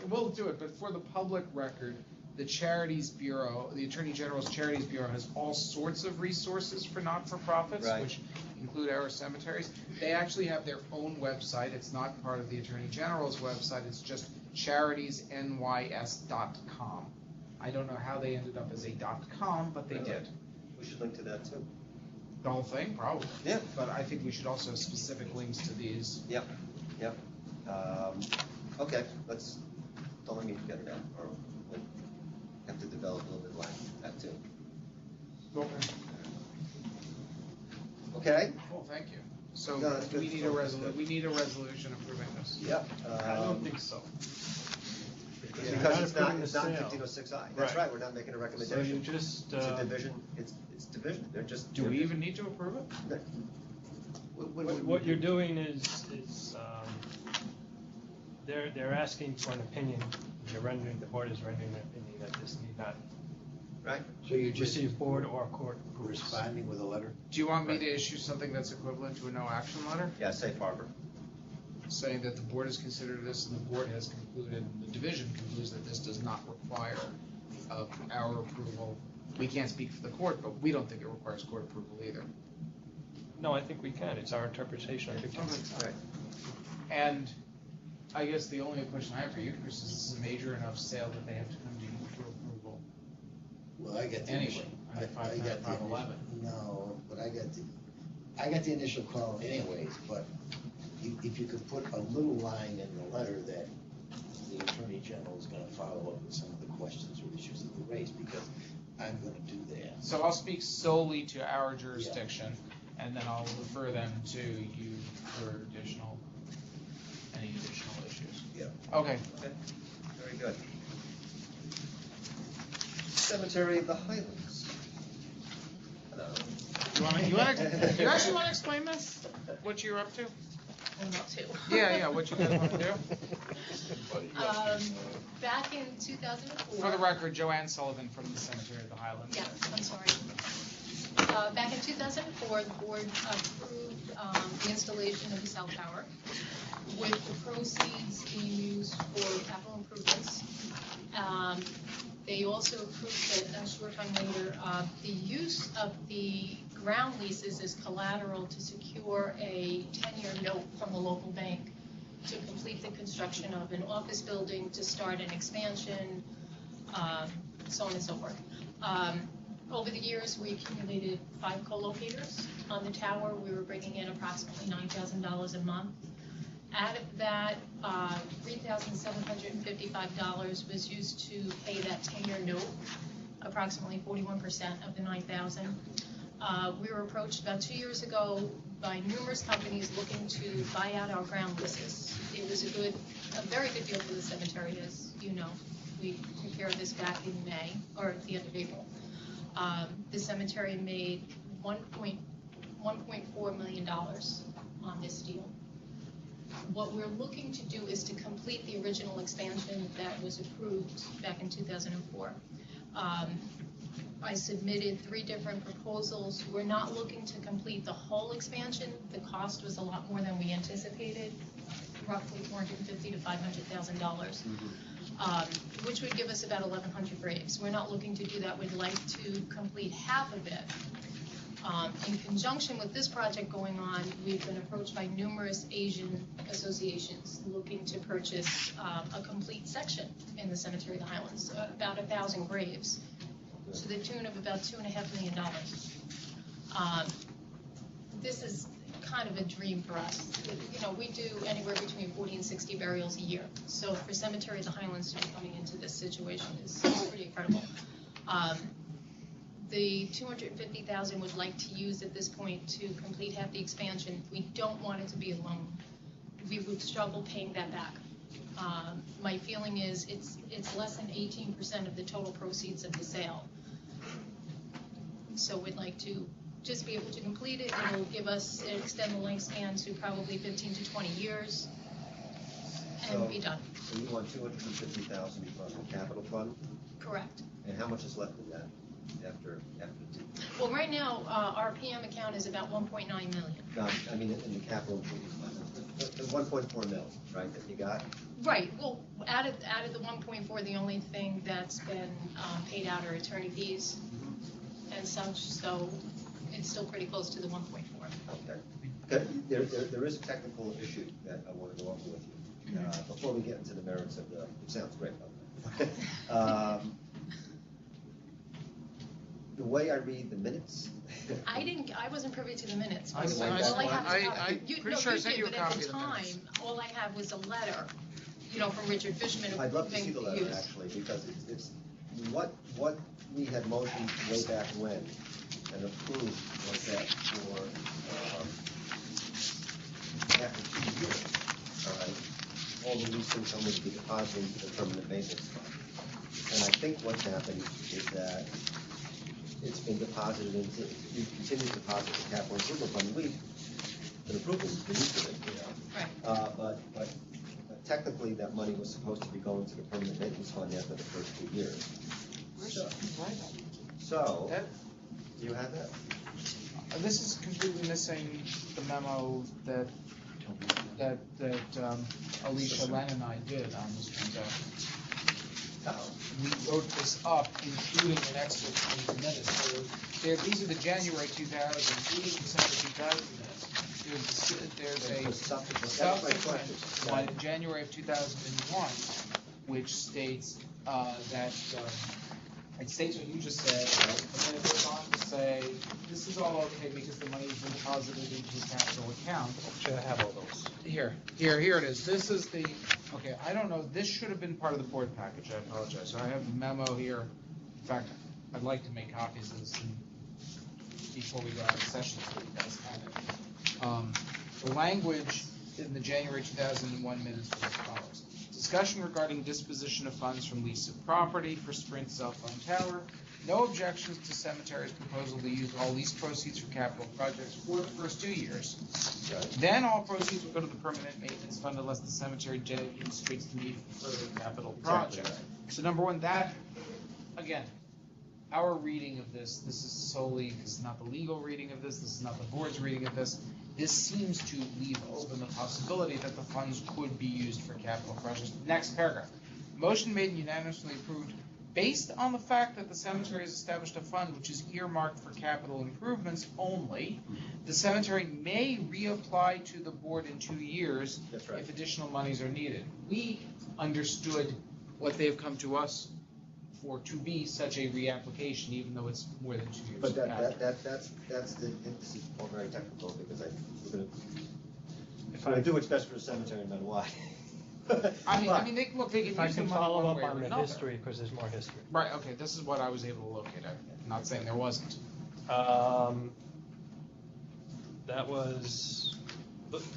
We'll do it, but for the public record, the Charities Bureau, the Attorney General's Charities Bureau has all sorts of resources for not-for-profits, Right. which include our cemeteries. They actually have their own website. It's not part of the Attorney General's website. It's just charitiesnys.com. I don't know how they ended up as a .com, but they did. we should link to that too. The whole thing, probably. Yeah. But I think we should also have specific links to these. Yep. Okay, don't let me forget it out, or we'll have to develop a little bit like that too. Okay? Cool, thank you. So No, that's we good. need a we need a resolution approving this. Yep. I don't think so. Because You're it's not approving the sale. 1506I. That's Right. right, we're not making a So you recommendation. just, It's a division, it's division, they're just. Do we even need to approve it? what you're doing is, they're asking for an opinion, the board is rendering an opinion that this need not Right? So you just receive board or court approval. responding with a letter? Do you want me to issue something that's equivalent to a no action letter? Yeah, safe harbor. Saying that the board has considered this and the board has concluded, the division concludes that this does not require our approval. We can't speak for the court, but we don't think it requires court approval either. No, I think we can, it's our interpretation of 1506I. Right. And I guess the only question I have for you, Chris, is this is a major enough sale that they have to come to you for approval? Well, I got the Anyway, initial. I got the 511. No, but I got the initial call anyways, but if you could put a little line in the letter that the Attorney General is gonna follow up with some of the questions or issues that were raised, because I'm gonna do that. So I'll speak solely to our jurisdiction, and then I'll refer them to you for any additional issues. Yeah. Okay. Okay, very good. Cemetery of the Highlands. Hello. You actually wanna explain this? What you're up to? I'm not too. Yeah, what you guys wanna do? Back in 2004. For the record, Joanne Sullivan from the Cemetery of the Highlands. Yes, I'm sorry. Back in 2004, the board approved the installation of the cell tower with the proceeds being used for capital improvements. They also approved that a short time later, the use of the ground leases as collateral to secure a 10-year note from the local bank to complete the construction of an office building, to start an expansion, so on and so forth. Over the years, we accumulated 5 co-locators on the tower. We were bringing in approximately $9,000 a month. Out of that, $3,755 was used to pay that 10-year note, approximately 41% of the $9,000. We were approached about 2 years ago by numerous companies looking to buy out our ground leases. It was a very good deal for the cemetery, as you know. We prepared this back in May, or at the end of April. The cemetery made $1.4 million on this deal. What we're looking to do is to complete the original expansion that was approved back in 2004. I submitted 3 different proposals. We're not looking to complete the whole expansion. The cost was a lot more than we anticipated, roughly $450,000 to $500,000, which would give us about 1,100 graves. We're not looking to do that. We'd like to complete half of it. In conjunction with this project going on, we've been approached by numerous Asian associations looking to purchase a complete section in the Cemetery of the Highlands, about 1,000 graves, to the tune of about $2.5 million. This is kind of a dream for us. You know, we do anywhere between 40 and 60 burials a year. So for Cemetery of the Highlands to be coming into this situation is pretty incredible. The $250,000 would like to use at this point to complete half the expansion. We don't want it to be a loan. We would struggle paying that back. My feeling is it's less than 18% of the total proceeds of the sale. So we'd like to just be able to complete it. It'll give us, extend the lifespan to probably 15 to 20 years and be done. So you want $250,000 from the capital fund? Correct. And how much is left in that after? Well, right now, our PM account is about 1.9 million. No, I mean in the capital improvement fund, the 1.4 mil, right, that you got? Right. Well, out of the 1.4, the only thing that's been paid out are attorney fees and such. So it's still pretty close to the 1.4. Okay. There is a technical issue that I want to go over with you before we get into the merits of the. It sounds great, by the way. The way I read the minutes. I wasn't privy to the minutes. I'm pretty sure I sent you a copy of the minutes. All I had was a letter, from Richard Fishman. I'd love to see the letter actually, because it's what we had motioned way back when and approved was that for after 2 years, all right, all the lease income would be deposited into the permanent maintenance fund. And I think what's happened is that it's been deposited into, you continue to deposit the capital improvement fund. We've been approving the use of it, Right. But technically that money was supposed to be going to the permanent maintenance fund after the first 2 years. So, do you have that? This is completely missing the memo that Alicia Len and I did on this transaction. We wrote this up, including an extra 20 minutes. So these are the January 2000, December 2000 minutes. There's a subsequent one in January of 2001, which states that it states what you just said, and then it goes on to say, this is all okay because the money's been posited into a capital account. Should I have all those? Here it is. This is the, okay, I don't know, this should have been part of the board package, I apologize. So I have a memo here. In fact, I'd like to make copies of this before we go out of session, so you guys have it. The language in the January 2001 minutes was as follows. Discussion regarding disposition of funds from lease of property for Sprint cell phone tower. No objections to cemetery's proposal to use all lease proceeds for capital projects for the first 2 years. Then all proceeds will go to the permanent maintenance fund unless the cemetery demonstrates the need for further capital projects. So number one, that, again, our reading of this is solely, this is not the legal reading of this is not the board's reading of this. This seems to leave open the possibility that the funds could be used for capital projects. Next paragraph. Motion made and unanimously approved based on the fact that the cemetery has established a fund which is earmarked for capital improvements only. The cemetery may reapply to the board in 2 years if additional monies are needed. We understood what they've come to us for to be such a reapplication, even though it's more than 2 years. But that's the, this is all very technical, because we're gonna do what's best for the cemetery no matter what. I mean, they can If use I the can money follow one up way or on the another. history, because there's more history. Right, okay, this is what I was able to locate. I'm not saying there wasn't. That was,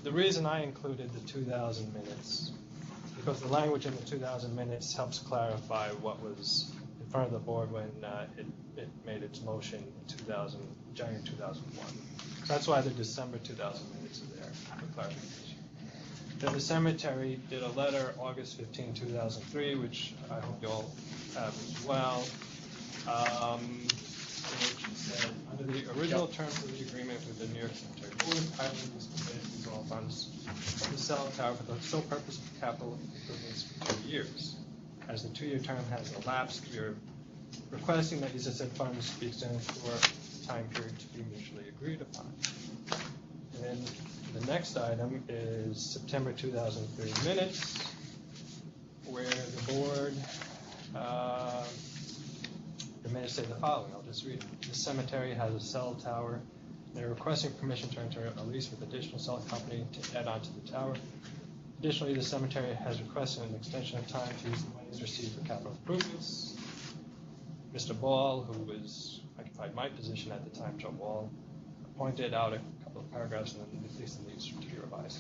the reason I included the 2000 minutes, because the language in the 2000 minutes helps clarify what was in front of the board when it made its motion in January 2001. So that's why the December 2000 minutes are there for clarification. Then the cemetery did a letter August 15, 2003, which I hope you all have as well. Which said, under the original terms of the agreement with the New York Cemetery Board, Highland was committed to use all funds from the cell tower for the sole purpose of capital improvements for 2 years. As the 2-year term has elapsed, we are requesting that these said funds be extended for a time period to be mutually agreed upon. And then the next item is September 2003 minutes, where the board, the minutes say the following, I'll just read it. The cemetery has a cell tower. They're requesting permission to enter a lease with additional cell company to add on to the tower. Additionally, the cemetery has requested an extension of time to use the monies received for capital improvements. Mr. Ball, who occupied my position at the time, Joe Ball, pointed out a couple of paragraphs, and then at least it needs to be revised.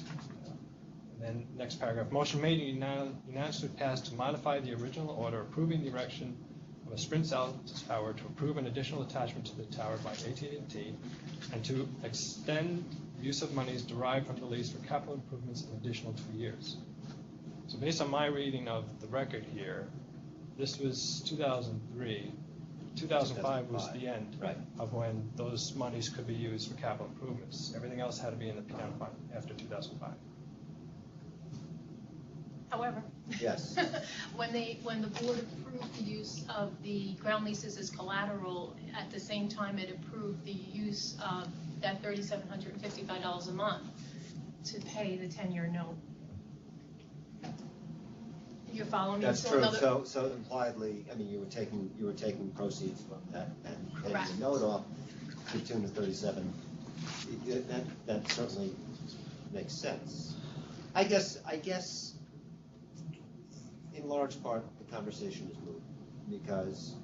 And then next paragraph, motion made and unanimously passed to modify the original order approving the erection of a Sprint cell tower to approve an additional attachment to the tower by AT&T and to extend use of monies derived from the lease for capital improvements an additional 2 years. So based on my reading of the record here, this was 2003. 2005 was the end of when those monies could be used for capital improvements. Everything else had to be in the PM fund after 2005. However, Yes. when the board approved the use of the ground leases as collateral, at the same time it approved the use of that $3,755 a month to pay the 10-year note. You're following me? That's So true, another- so impliedly, I mean, you were taking proceeds from that and paying Correct. the note off to the tune of 37. That certainly makes sense. I guess in large part, the conversation is moot, because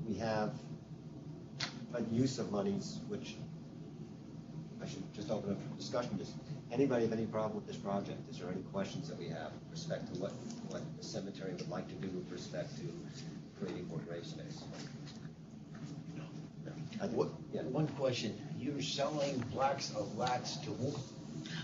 we have a use of monies, which I should just open up for discussion. Does anybody have any problem with this project? Is there any questions that we have with respect to what the cemetery would like to do with respect to creating more grave space? No. Yeah. One question, you're selling blocks of lots to whom?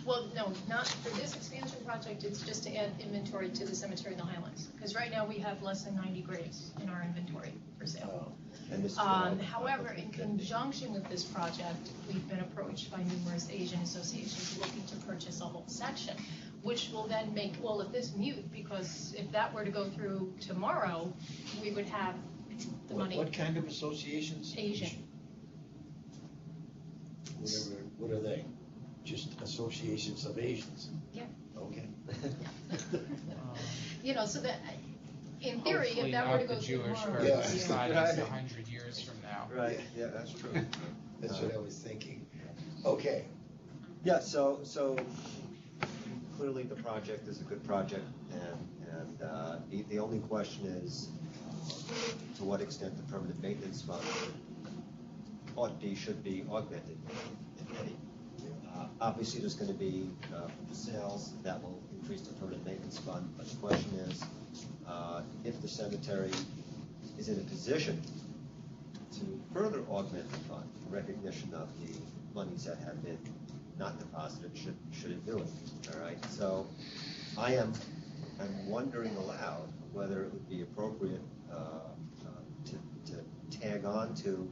Well, no, not for this expansion project, it's just to add inventory to the cemetery in the Highlands. Because right now we have less than 90 graves in our inventory for sale. And this is However, in conjunction with this project, we've been approached by numerous Asian associations looking to purchase a whole section, which will then make all of this mute, because if that were to go through tomorrow, we would have the money. What kind of associations? Asian. What are they? Just associations of Asians? Yeah. Okay. You know, so that, In theory, Hopefully if that were to not the go through Jewish tomorrow. Heritage Yeah. Society Right. 100 years from now. Right, yeah, that's true. That's what I was thinking. Okay, Yeah, so clearly the project is a good project, and the only question is to what extent the permanent maintenance fund should be augmented, if any. Obviously, there's gonna be sales that will increase the permanent maintenance fund, but the question is, if the cemetery is in a position to further augment the fund, in recognition of the monies that have been not deposited, should it do it, all right? So I'm wondering aloud whether it would be appropriate to tag on to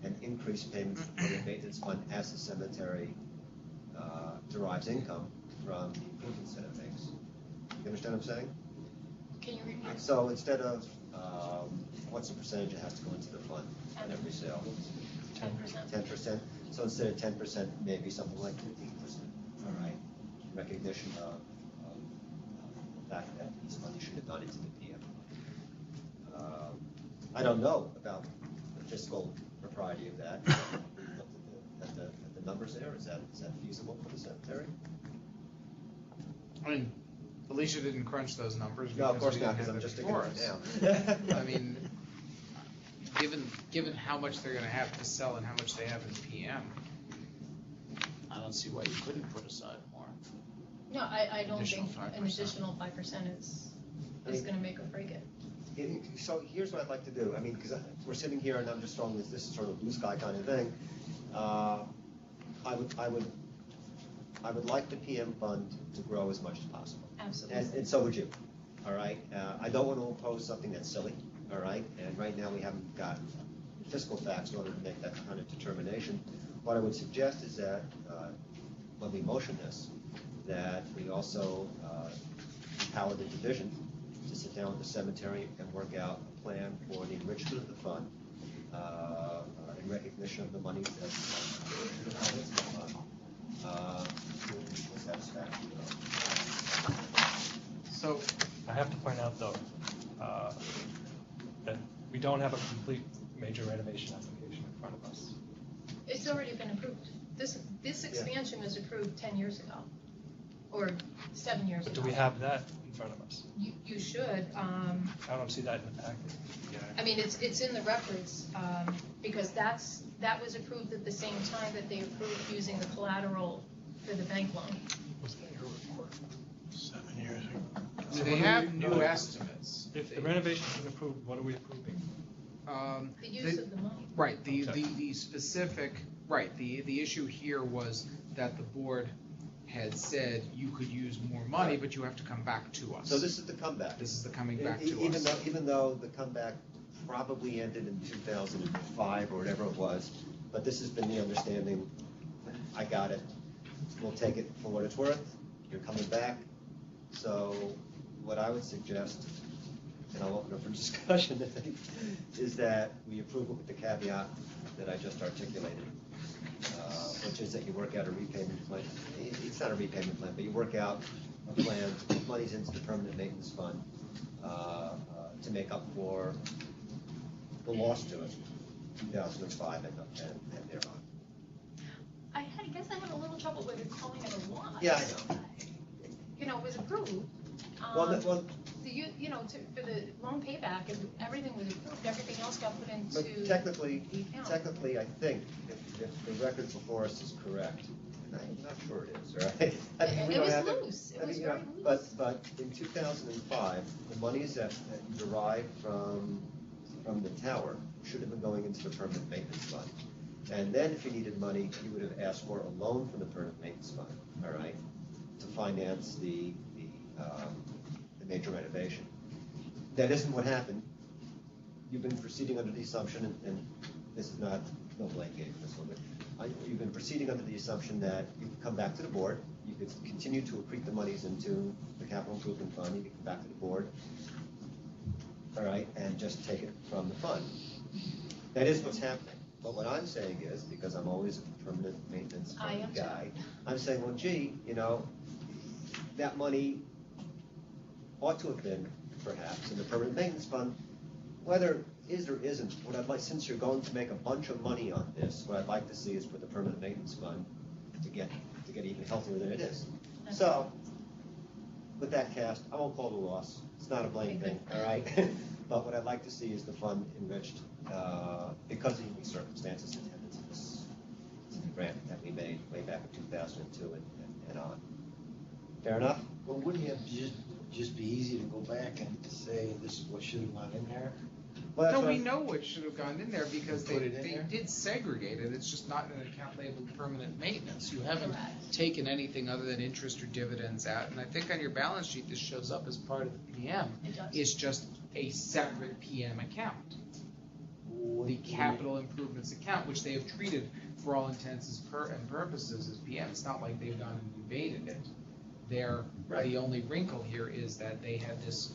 an increased payment for the maintenance fund as the cemetery derives income from the improvements that it makes. You understand what I'm saying? Can you repeat? So instead of, what's the percentage that has to go into the fund on every sale? 10%. 10%. So instead of 10%, maybe something like 15%, all right? In recognition of the fact that this money should have gone into the PM. I don't know about the fiscal propriety of that. At the numbers there, is that feasible for the cemetery? I mean, Alicia didn't crunch those numbers. No, of course we not, didn't because have I'm it just thinking before of it us. now. I mean, given how much they're gonna have to sell and how much they have in PM, I don't see why you couldn't put aside more. No, I don't Additional think 5%. an additional 5% is gonna make or break it. So here's what I'd like to do, I mean, because we're sitting here and I'm just throwing this is sort of blue sky kind of thing. I would like the PM fund to grow as much as possible. Absolutely. And so would you, all right? I don't want to impose something that's silly, all right? And right now, we haven't got fiscal facts in order to make that kind of determination. What I would suggest is that, when we motion this, that we also empower the division to sit down with the cemetery and work out a plan for the enrichment of the fund in recognition of the money that's deposited in the fund. To satisfaction. So, I have to point out, though, that we don't have a complete major renovation application in front of us. It's already been approved. This expansion was approved 10 years ago, or 7 years But ago. do we have that in front of us? You should. I don't see that in the packet. I mean, it's in the records, because that was approved at the same time that they approved using the collateral for the bank loan. Was that your report? 7 years ago. do they have new estimates? If the renovation's been approved, what are we approving? The use of the money. Right, the specific, right, the issue here was that the board had said you could use more money, but you have to come back to us. So this is the comeback. This is the coming back to Even us. Even though the comeback probably ended in 2005 or whatever it was, but this has been the understanding, I got it, we'll take it for what it's worth, you're coming back. So what I would suggest, and I'll open up for discussion, I think, is that we approve it with the caveat that I just articulated, which is that you work out a repayment plan. It's not a repayment plan, but you work out a plan to put monies into the permanent maintenance fund to make up for the loss to it, 2005 and thereon. I guess I have a little trouble with it calling it a loss. Yeah, I know. You know, it was approved. Well, For the loan payback, everything was approved, everything else got put into but technically, the account. I think, if the record before us is correct, and I'm not sure it is, right? I mean, we It don't was have loose. It I was mean, very But in 2005, the monies that you derived from the tower should have been going into the permanent maintenance fund. And then if you needed money, you would have asked for a loan from the permanent maintenance fund, all right, to finance the major renovation. That isn't what happened. You've been proceeding under the assumption, and this is not, no blame game for this one, but you've been proceeding under the assumption that you could come back to the board, you could continue to accrete the monies into the capital improvement fund, you could come back to the board, all right, and just take it from the fund. That is what's happening. But what I'm saying is, because I'm always a permanent maintenance I am fund too. guy, I'm saying, well, gee, that money ought to have been perhaps, in the permanent maintenance fund. Whether is or isn't, what I'd like, since you're going to make a bunch of money on this, what I'd like to see is for the permanent maintenance fund to get even healthier than it is. So, with that cast, I won't call it a loss. It's not a blame thing, all right? But what I'd like to see is the fund enriched because of unique circumstances intended to this grant that we made way back in 2002 and on. Fair enough? Well, wouldn't it just be easy to go back and say this is what should have gone in there? Well, that's No, what we I'm- know what should have gone in there because Put it in they there? did segregate it, it's just not in an account labeled permanent maintenance. You haven't Correct. taken anything other than interest or dividends out, and I think on your balance sheet, this shows up as part of the PM. It does. It's just a separate PM account, What the do you- capital improvements account, which they have treated for all intents and purposes as PM. It's not like they've gone and invaded it. The only wrinkle here is that they had this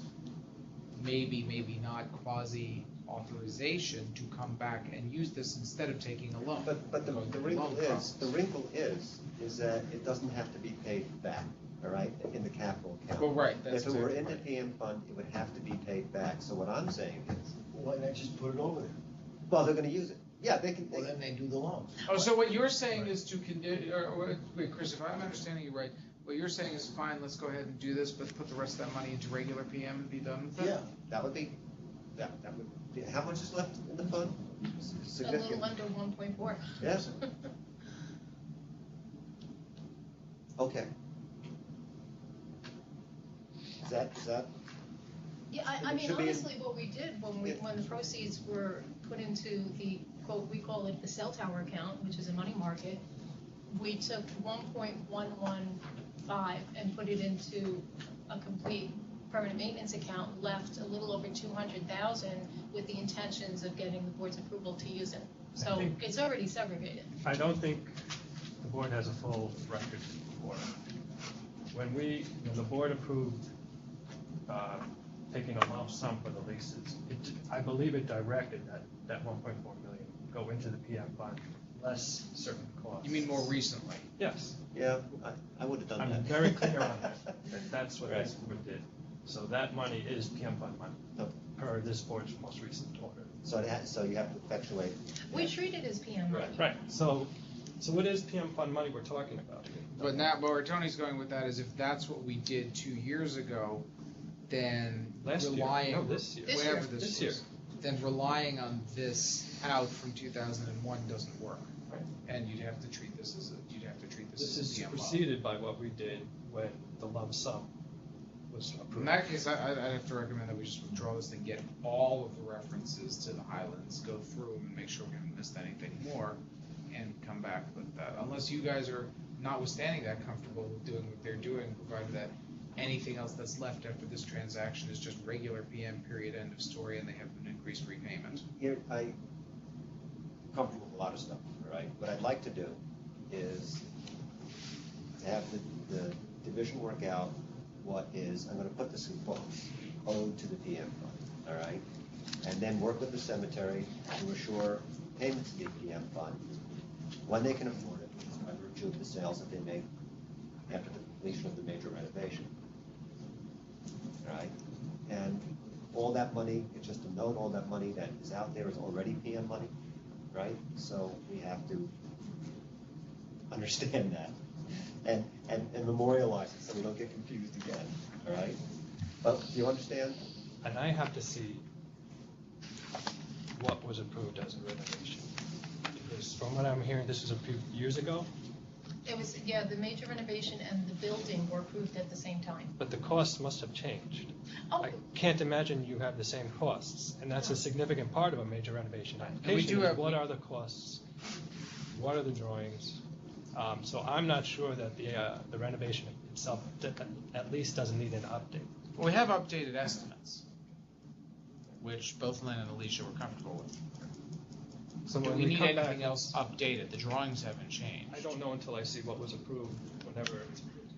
maybe not quasi authorization to come back and use this instead of taking a loan. But the Going through wrinkle loan is, process. the wrinkle is that it doesn't have to be paid back, all right, in the capital account. Well, right, that's If it were in exactly the right. PM fund, it would have to be paid back. So what I'm saying is, Why not just put it over there? well, they're gonna use it. Yeah, they can, Well, then they do the loan. Oh, so what you're saying is to wait, Chris, if I'm understanding you right, what you're saying is fine, let's go ahead and do this, but put the rest of that money into regular PM and be done with it? Yeah. that would be, that would be, how much is left in the fund? A Significant. little under 1.4. Yes? Okay. Is that, Yeah, It I mean, should be in- honestly, what we did when the proceeds were put into the, quote, we call it the cell tower account, which is a money market, we took 1.115 and put it into a complete permanent maintenance account, left a little over 200,000 with the intentions of getting the board's approval to use it. So think- it's already segregated. I don't think the board has a full record for it. When the board approved taking a lump sum for the leases, I believe it directed that 1.4 million go into the PM fund, less certain costs. You mean more recently? Yes. yeah, I would have done that. I'm very clear on that, that's what Right. this board did. So that money is PM fund money, No. per this board's most recent order. So you have to effectuate. We treat it as PM money. Right, so it is PM fund money we're talking about here. But now, where Tony's going with that is if that's what we did 2 years ago, then Last year. relying. No, this year. This Whatever year. this This year. was, then relying on this out from 2001 doesn't work. Right. And you'd have to treat this as This a is PM loan. preceded by what we did when the lump sum was approved. In that case, I'd have to recommend that we just withdraw this and get all of the references to the Highlands, go through them and make sure we haven't missed anything more, and come back with that. Unless you guys are, notwithstanding that, comfortable with doing what they're doing, provided that anything else that's left after this transaction is just regular PM, period, end of story, and they have an increased repayment. Here, I'm comfortable with a lot of stuff, all right? What I'd like to do is have the division work out what is, I'm gonna put this in quotes, owed to the PM fund, all right? And then work with the cemetery to assure payment to the PM fund when they can afford it, by virtue of the sales that they make after the completion of the major renovation. All right? And all that money, it's just a note, all that money that is out there is already PM money, right? So we have to understand that and memorialize it so we don't get confused again, all right? But do you understand? And I have to see what was approved as a renovation. Because from what I'm hearing, this was approved years ago, It was, yeah, the major renovation and the building were approved at the same time. but the costs must have changed. Oh, I can't imagine you have the same costs, and that's a significant part of a major renovation application. do is have- What are the costs? What are the drawings? So I'm not sure that the renovation itself at least doesn't need an update. Well, we have updated estimates, which both Lynn and Alicia were comfortable with. So Do when we we need come back, anything else updated? The drawings haven't changed. I don't know until I see what was approved, whenever it's approved.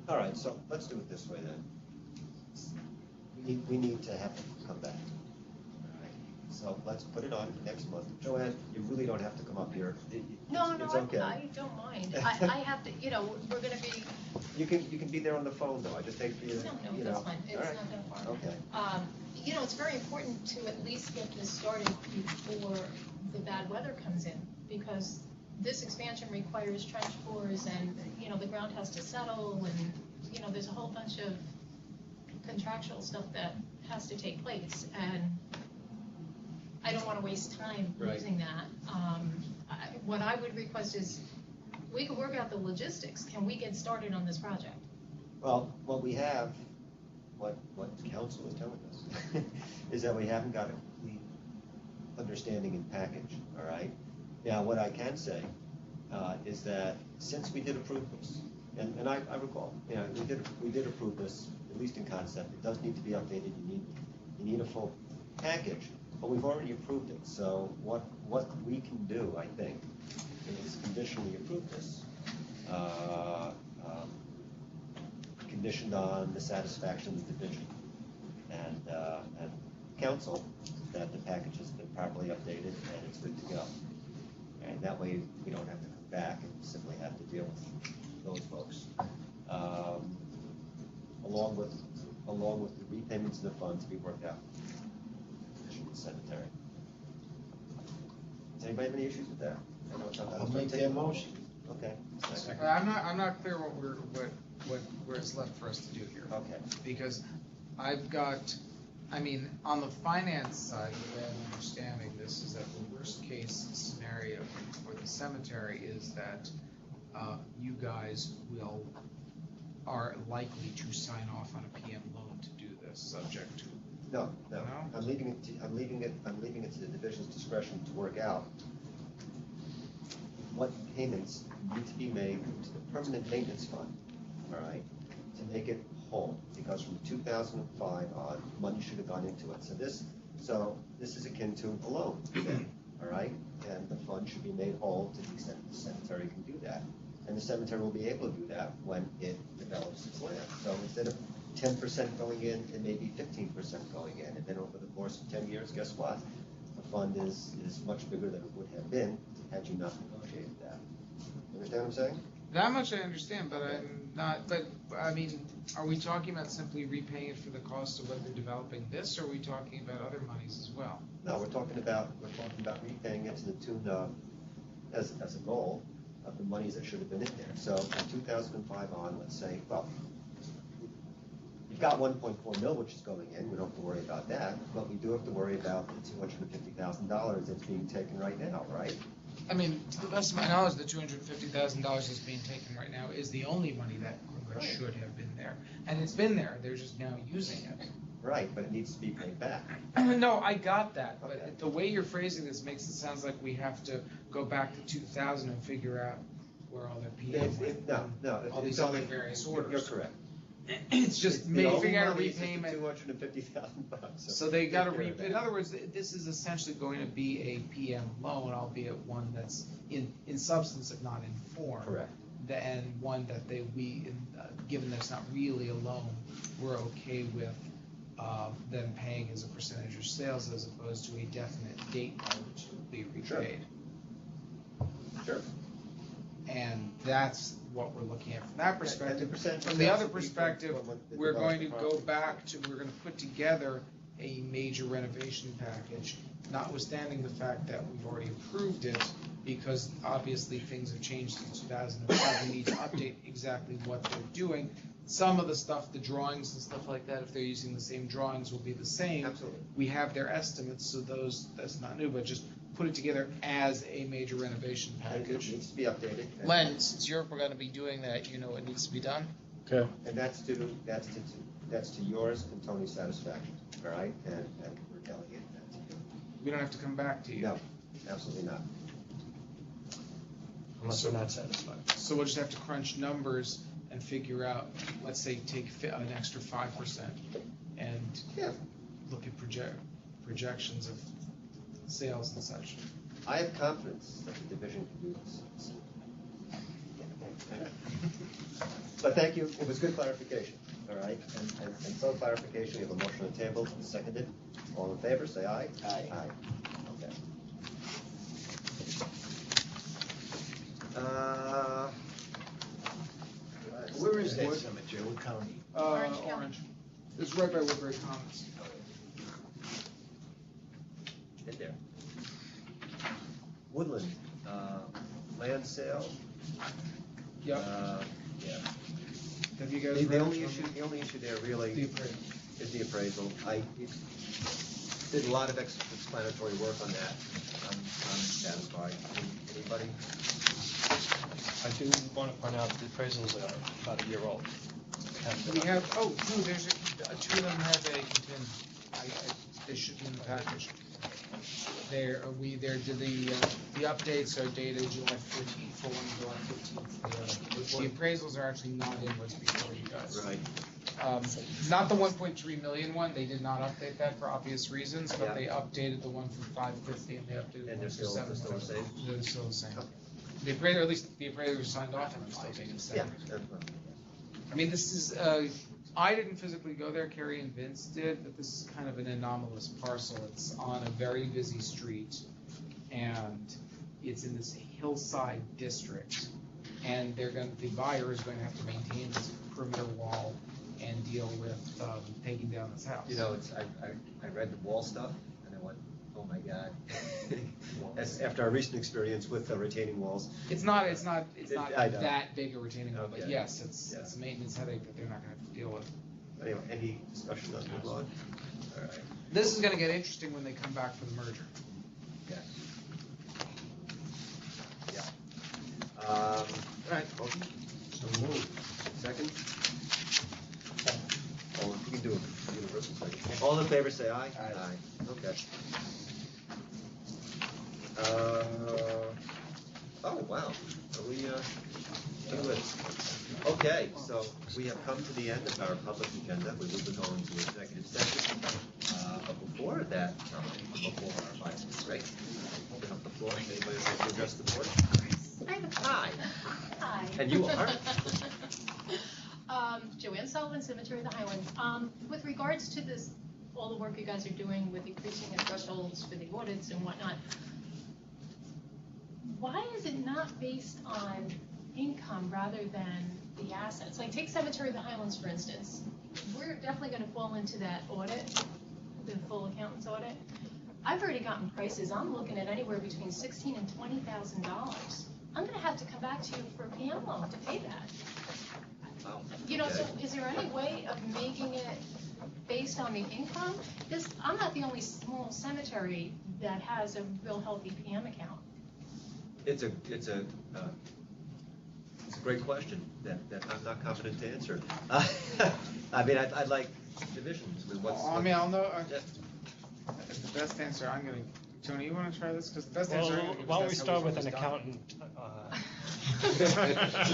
All right, so let's do it this way then. We need to have them come back. All right? So let's put it on for next month. Joanne, you really don't have to come up here. No, It's no, okay. I don't mind. I have to, we're gonna be, You can be there on the phone though, I just hate for you, no, you that's know. fine. It's All right. not that far. Okay. It's very important to at least get this started before the bad weather comes in, because this expansion requires trench bores and, the ground has to settle and, there's a whole bunch of contractual stuff that has to take place, and I don't want to waste time Right. using that. What I would request is, we can work out the logistics. Can we get started on this project? Well, what we have, what council is telling us, is that we haven't got a complete understanding and package, all right? Now, what I can say is that since we did approve this, and I recall, we did approve this, at least in concept. It does need to be updated. You need a full package, but we've already approved it. So what we can do, I think, is conditionally approve this, conditioned on the satisfaction of the division and council that the package has been properly updated and it's good to go. And that way we don't have to come back and simply have to deal with those folks. Along with the repayments of the funds to be worked out. Division of the cemetery. Does anybody have any issues with that? I know it's not- I'll make that motion. Okay. I'm not clear where it's left for us to do here. Okay. Because I've got, on the finance side, the way I'm understanding this is that the worst case scenario for the cemetery is that you guys are likely to sign off on a PM loan to do this, subject to. No. No? I'm leaving it to the division's discretion to work out what payments need to be made to the permanent maintenance fund, all right, to make it whole, because from 2005 on, money should have gone into it. So this is akin to a loan, all right, and the fund should be made whole to the extent the cemetery can do that. And the cemetery will be able to do that when it develops its land. So instead of 10% going in, it may be 15% going in, and then over the course of 10 years, guess what? The fund is much bigger than it would have been had you not negotiated that. You understand what I'm saying? That much I understand, but I'm not, are we talking about simply repaying it for the cost of what they're developing this, or are we talking about other monies as well? No, we're talking about repaying it to the tune of, as a goal, of the monies that should have been in there. So from 2005 on, let's say, well, you've got 1.4 mil, which is going in. We don't have to worry about that, but we do have to worry about the $250,000 that's being taken right now, right? To the best of my knowledge, the $250,000 that's being taken right now is the only money that should have been there. And it's been there, they're just now using it. Right, but it needs to be paid back. No, I got that, but Okay. the way you're phrasing this makes it sound like we have to go back to 2000 and figure out where all their PM went. No. All these other various orders. You're correct. It's just maybe figuring out a repayment. $250,000. So they got to take care of that. in other words, this is essentially going to be a PM loan, albeit one that's in substance, if not in form. Correct. And one that given that it's not really a loan, we're okay with them paying as a percentage of sales as opposed to a definite date by which it will be repaid. Sure. And that's what we're looking at from that perspective. And the percentage From the other will be perspective, from what the we're going to developer go back to, we're going to put together a major renovation package, notwithstanding the fact that we've already approved it, because obviously things have changed since 2005. We need to update exactly what they're doing. Some of the stuff, the drawings and stuff like that, if they're using the same drawings, will be the same. Absolutely. We have their estimates, so that's not new, but just put it together as a major renovation And it package. needs to be updated. Len, since you're going to be doing that, you know what needs to be done? Okay. And that's to yours and Tony's satisfaction, all right? And we're delegating that to you. We don't have to come back to you. No, absolutely not. Unless they're not satisfied. So we'll just have to crunch numbers and figure out, let's say, take an extra 5% and Yeah. look at projections of sales and such. I have confidence that the division can do this. But thank you, it was good clarification, all right? And so clarification, we have a motion on the table, seconded. All in favor, say aye. Aye. Okay. Uh, Where is that cemetery, what county? Orange County. Orange. It's right by Woodbury Commons. In there. Woodland, land sale. Yep. Yeah. Have you guys The read only it? issue, there The really appraisal. is the appraisal. I did a lot of explanatory work on that. I'm satisfied. Anybody? I do want to point out the appraisals are about a year old. We have, oh, no, there's two of them have a contingent. They should be in the package. The updates are dated July 14th for one, July 15th for the other. The appraisals are actually not in what's before you guys. Right. Not the 1.3 million one, they did not update that for obvious reasons, but Yeah. they updated the one for 550 and they updated the And one they're for still the 750. same? They're still the same. Okay. The appraiser, at least the appraiser signed off on still being the same. Yeah. I mean, this is, I didn't physically go there, Kerry and Vince did, but this is kind of an anomalous parcel. It's on a very busy street, and it's in this hillside district. And the buyer is going to have to maintain this perimeter wall and deal with taking down this house. You know, I read the wall stuff and I went, oh my God. As after our recent experience with the retaining walls. It's not I know. that big a retaining wall, but Okay. yes, it's a maintenance headache that they're not gonna have to deal with. Anyway, any discussion on the lawn? All right. This is gonna get interesting when they come back for the merger. Yeah. Yeah. All right, motion? So moved. Second? Oh, you can do a universal second. All in favor, say aye. Aye. Okay. Oh, wow. Are we, okay, so we have come to the end of our public agenda. We will be going to executive session. But before that time, before our 5 minute break, open up the floor. Anybody like to address the board? Hi. Hi. And you are? Joanne Sullivan, Cemetery of the Highlands. With regards to this, all the work you guys are doing with increasing the thresholds for the audits and whatnot, why is it not based on income rather than the assets? Like, take Cemetery of the Highlands, for instance. We're definitely gonna fall into that audit, the full accountant's audit. I've already gotten prices. I'm looking at anywhere between $16,000 and $20,000. I'm gonna have to come back to you for a PM loan to pay that. Wow. You know, so Okay. is there any way of making it based on the income? I'm not the only small cemetery that has a real healthy PM account. It's a great question that I'm not confident to answer. I mean, I'd like divisions. I mean, I'll know, Yeah. the best answer, Tony, you wanna try this? Because the best answer I'm Well, gonna give is why don't we that's how start we've with an always done it. accountant?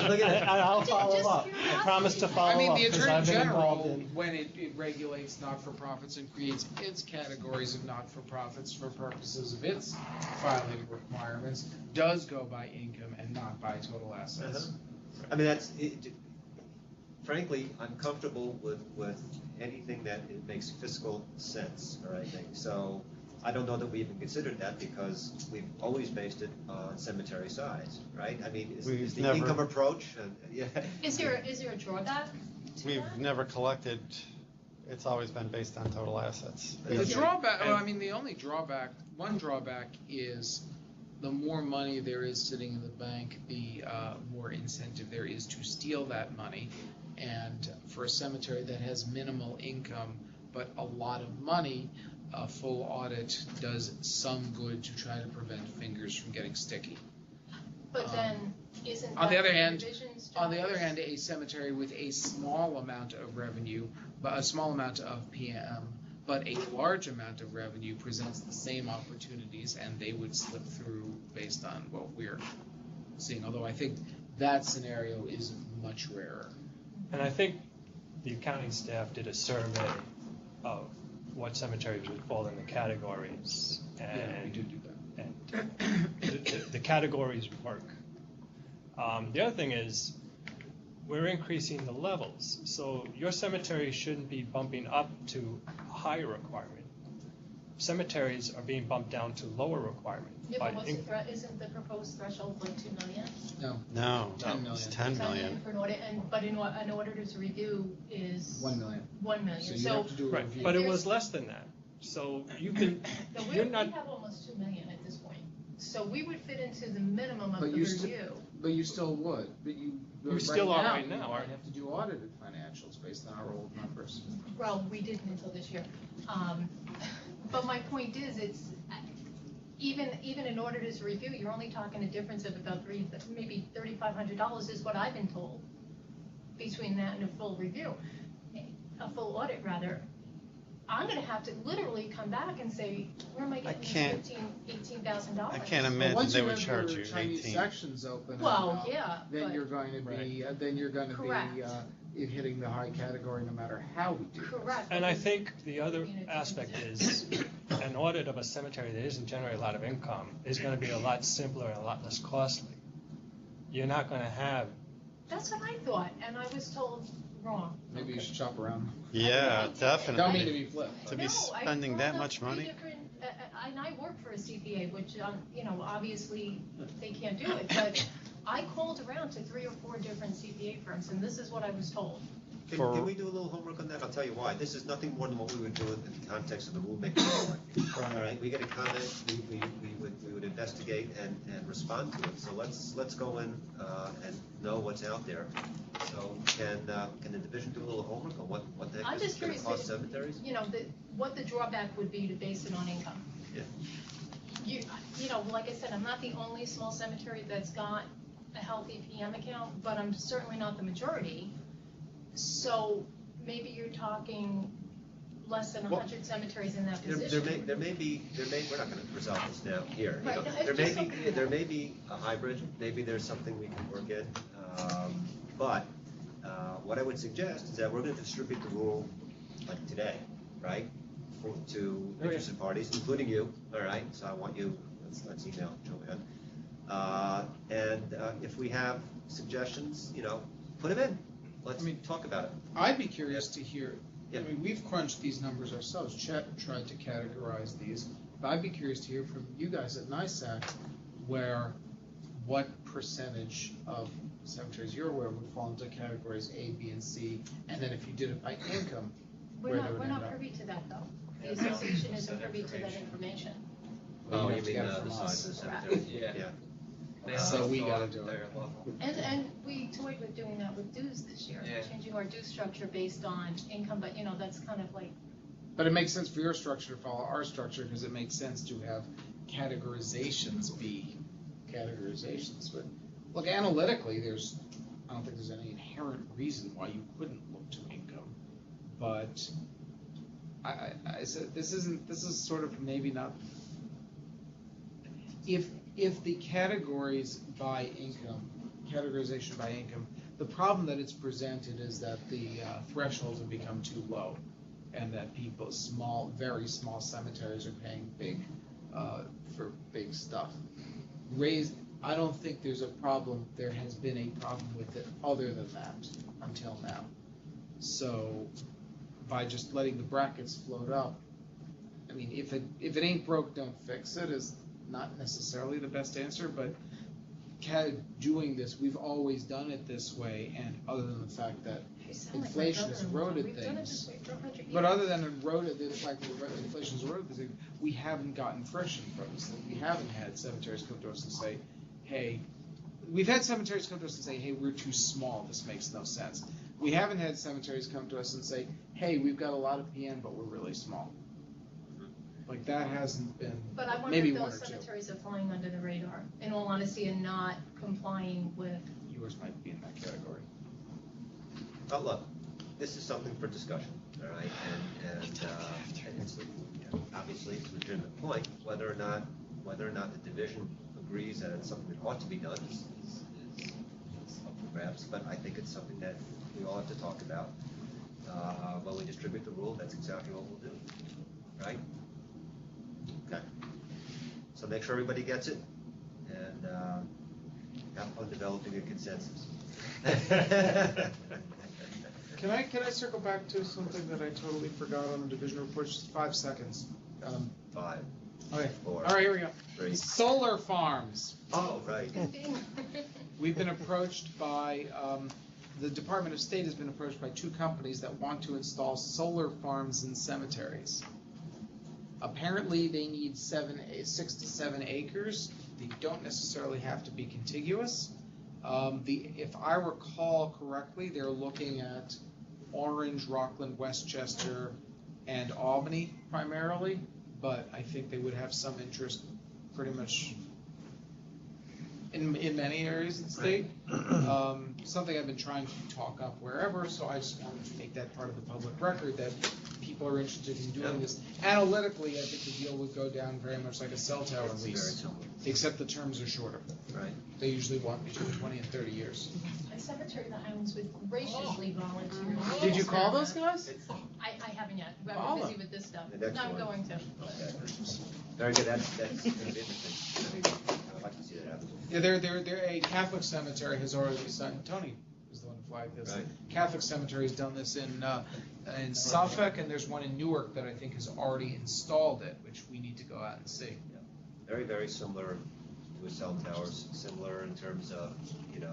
Look at it. I'll follow Just up. I curiosity. promise to follow I mean, up, the 'cause Attorney I've been involved General, in. when it regulates not-for-profits and creates its categories of not-for-profits for purposes of its filing requirements, does go by income and not by total assets. Uh-huh. I mean, frankly, I'm comfortable with anything that it makes fiscal sense, or anything. So I don't know that we even considered that because we've always based it on cemetery size, right? I mean, is We've the never- income approach, yeah. Is there a drawback to We've that? never collected, it's always been based on total assets. The drawback, well, I mean, the only drawback, one drawback is the more money there is sitting in the bank, the more incentive there is to steal that money. And for a cemetery that has minimal income but a lot of money, a full audit does some good to try to prevent fingers from getting sticky. But then, isn't On the that other hand, division's job? a cemetery with a small amount of revenue, but a small amount of PM, but a large amount of revenue presents the same opportunities, and they would slip through based on what we're seeing. Although I think that scenario is much rarer. And I think the accounting staff did a survey of what cemeteries would fall in the categories. Yeah, we do that. And the categories work. The other thing is, we're increasing the levels. So your cemetery shouldn't be bumping up to a higher requirement. cemeteries are being bumped down to lower requirement. Yeah, by but what's in- the threat, isn't the proposed threshold like 2 million? No, 10 it's million. 10 million. For an audit, but an auditor's review is 1 million. 1 So million, you so. have to do a Right, review. but it was less than that. So you can, No, we you're we not, have almost 2 million at this point, so we would fit into the minimum of But the you sti- review. But you still would, but you. You still are right you now, might aren't you? have to do audited financials based on our old numbers. Well, we didn't until this year. But my point is, it's, even an auditor's review, you're only talking a difference of about maybe $3,500 is what I've been told, between that and a full review, a full audit rather. I'm gonna have to literally come back and say, where am I getting can't- this $18,000? I can't But imagine once they you would have charge your you Chinese 18. sections open. and, Well, yeah, Then but- you're going to be, Correct. hitting the high category no matter how we do. this. Correct. and I think the other Being a aspect difference. is an audit of a cemetery that isn't generating a lot of income is gonna be a lot simpler and a lot less costly. You're not gonna have, That's what I thought, and I was told wrong. Maybe you should shop around. Yeah, Don't mean definitely. to be flip. To be No, I spending that called up much 3 money? different- and I work for a CPA, which, obviously, they can't do it, but I called around to 3 or 4 different CPA firms, and this is what I was told. Can we do a little homework on that? I'll tell you why. This is nothing more than what we would do in the context of the rulemaking. All right, we get a comment, we would investigate and respond to it. So let's go in and know what's out there. So can the division do a little homework on what the I'm heck this is just gonna curious, cost cemeteries? What the drawback would be to base it on income. Yeah. Like I said, I'm not the only small cemetery that's got a healthy PM account, but I'm certainly not the majority. So maybe you're talking less than 100 cemeteries in that position. There may be, we're not gonna resolve this now here. Right, no, it's There just may be, something- there may be a hybrid, maybe there's something we can work in. But what I would suggest is that we're gonna distribute the rule like today, right? To interested parties, including you, all right? So I want you, let's email Joanne. And if we have suggestions, put them in. Let's talk about it. I'd be curious to hear, Yeah. I mean, we've crunched these numbers ourselves, Chet tried to categorize these, but I'd be curious to hear from you guys at NYSAC what percentage of cemeteries you're aware of would fall into categories A, B, and C, and then if you did it by income, where they would We're end not up. privy to that, though. The association isn't privy to that information. Oh, You'd you have to mean get it the from size of us. the cemetery? Yeah. So we gotta do it. And we toyed with doing that with dues this year, Yeah. changing our due structure based on income, but that's kind of like, But it makes sense for your structure to follow our structure, because it makes sense to have categorizations be categorizations. But look, analytically, I don't think there's any inherent reason why you couldn't look to income. But I said, this is sort of maybe not, if the categorization by income, the problem that it's presented is that the thresholds have become too low, and that very small cemeteries are paying big for big stuff. I don't think there has been a problem with it other than that until now. So by just letting the brackets float up, I mean, if it ain't broke, don't fix it is not necessarily the best answer, but doing this, we've always done it this way, and other than the fact that you sound like my inflation has brother-in-law. eroded We've done it things. this way for 100 years. But other than the fact that inflation has eroded things, we haven't gotten friction from this. We haven't had cemeteries come to us and say, hey, we've had cemeteries come to us and say, hey, we're too small, this makes no sense. We haven't had cemeteries come to us and say, hey, we've got a lot of PN, but we're really small. Like, that hasn't been, But I wonder maybe if one or those two. cemeteries are flying under the radar, in all honesty, and not complying with. Yours might be in that category. But look, this is something for discussion, all right? And it's obviously it's a legitimate point, whether or not the division agrees that it's something that ought to be done is up for grabs, but I think it's something that we all have to talk about. When we distribute the rule, that's exactly what we'll do, right? Okay. So make sure everybody gets it, and have fun developing a consensus. Can I circle back to something that I totally forgot on the division report, just 5 seconds? 5, Okay, 4, all right, here we go. 3. Solar farms. Oh, right. We've been approached by, the Department of State has been approached by 2 companies that want to install solar farms in cemeteries. Apparently, they need 6 to 7 acres. They don't necessarily have to be contiguous. If I recall correctly, they're looking at Orange, Rockland, Westchester, and Albany primarily, but I think they would have some interest pretty much in many areas of the state. Something I've been trying to talk up wherever, so I just wanted to make that part of the public record that people are interested in doing this. Analytically, I think the deal would go down very much like a cell tower It's very lease, similar. except the terms are shorter. Right. They usually want between 20 and 30 years. A Cemetery of the Highlands would graciously volunteer. Did you call those guys? I haven't yet. Call I'm busy them. with this stuff. The No, next I'm one. going to. Very good, that's going to be interesting. I mean, I would like to see that happen. Yeah, they're a Catholic cemetery has already signed. Tony is the one who flagged this. Right. Catholic cemetery has done this in Suffolk, and there's one in Newark that I think has already installed it, which we need to go out and see. Very, very similar to a cell towers, similar in terms of, the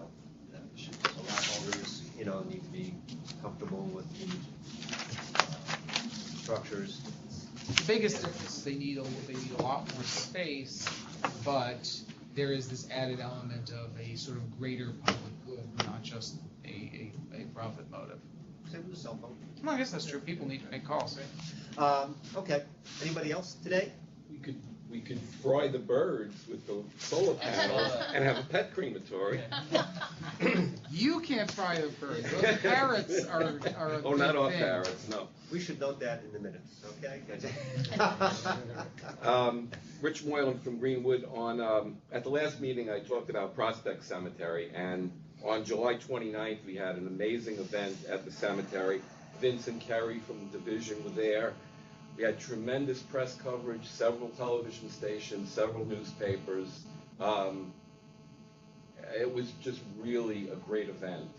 lot holders, need to be comfortable with the structures. The biggest difference is they need a lot more space, but there is this added element of a sort of greater public good, not just a profit motive. Same with the cell phone. Well, I guess that's true. People need to make calls. Okay, anybody else today? We could fry the birds with the solar panels and have a pet crematory. You can't fry the bird. Those parrots are a Oh, not big all thing. parrots, no. We should note that in the minutes, okay? Rich Moylan from Greenwood. At the last meeting, I talked about Prospect Cemetery, and on July 29th, we had an amazing event at the cemetery. Vince and Kerry from the division were there. We had tremendous press coverage, several television stations, several newspapers. It was just really a great event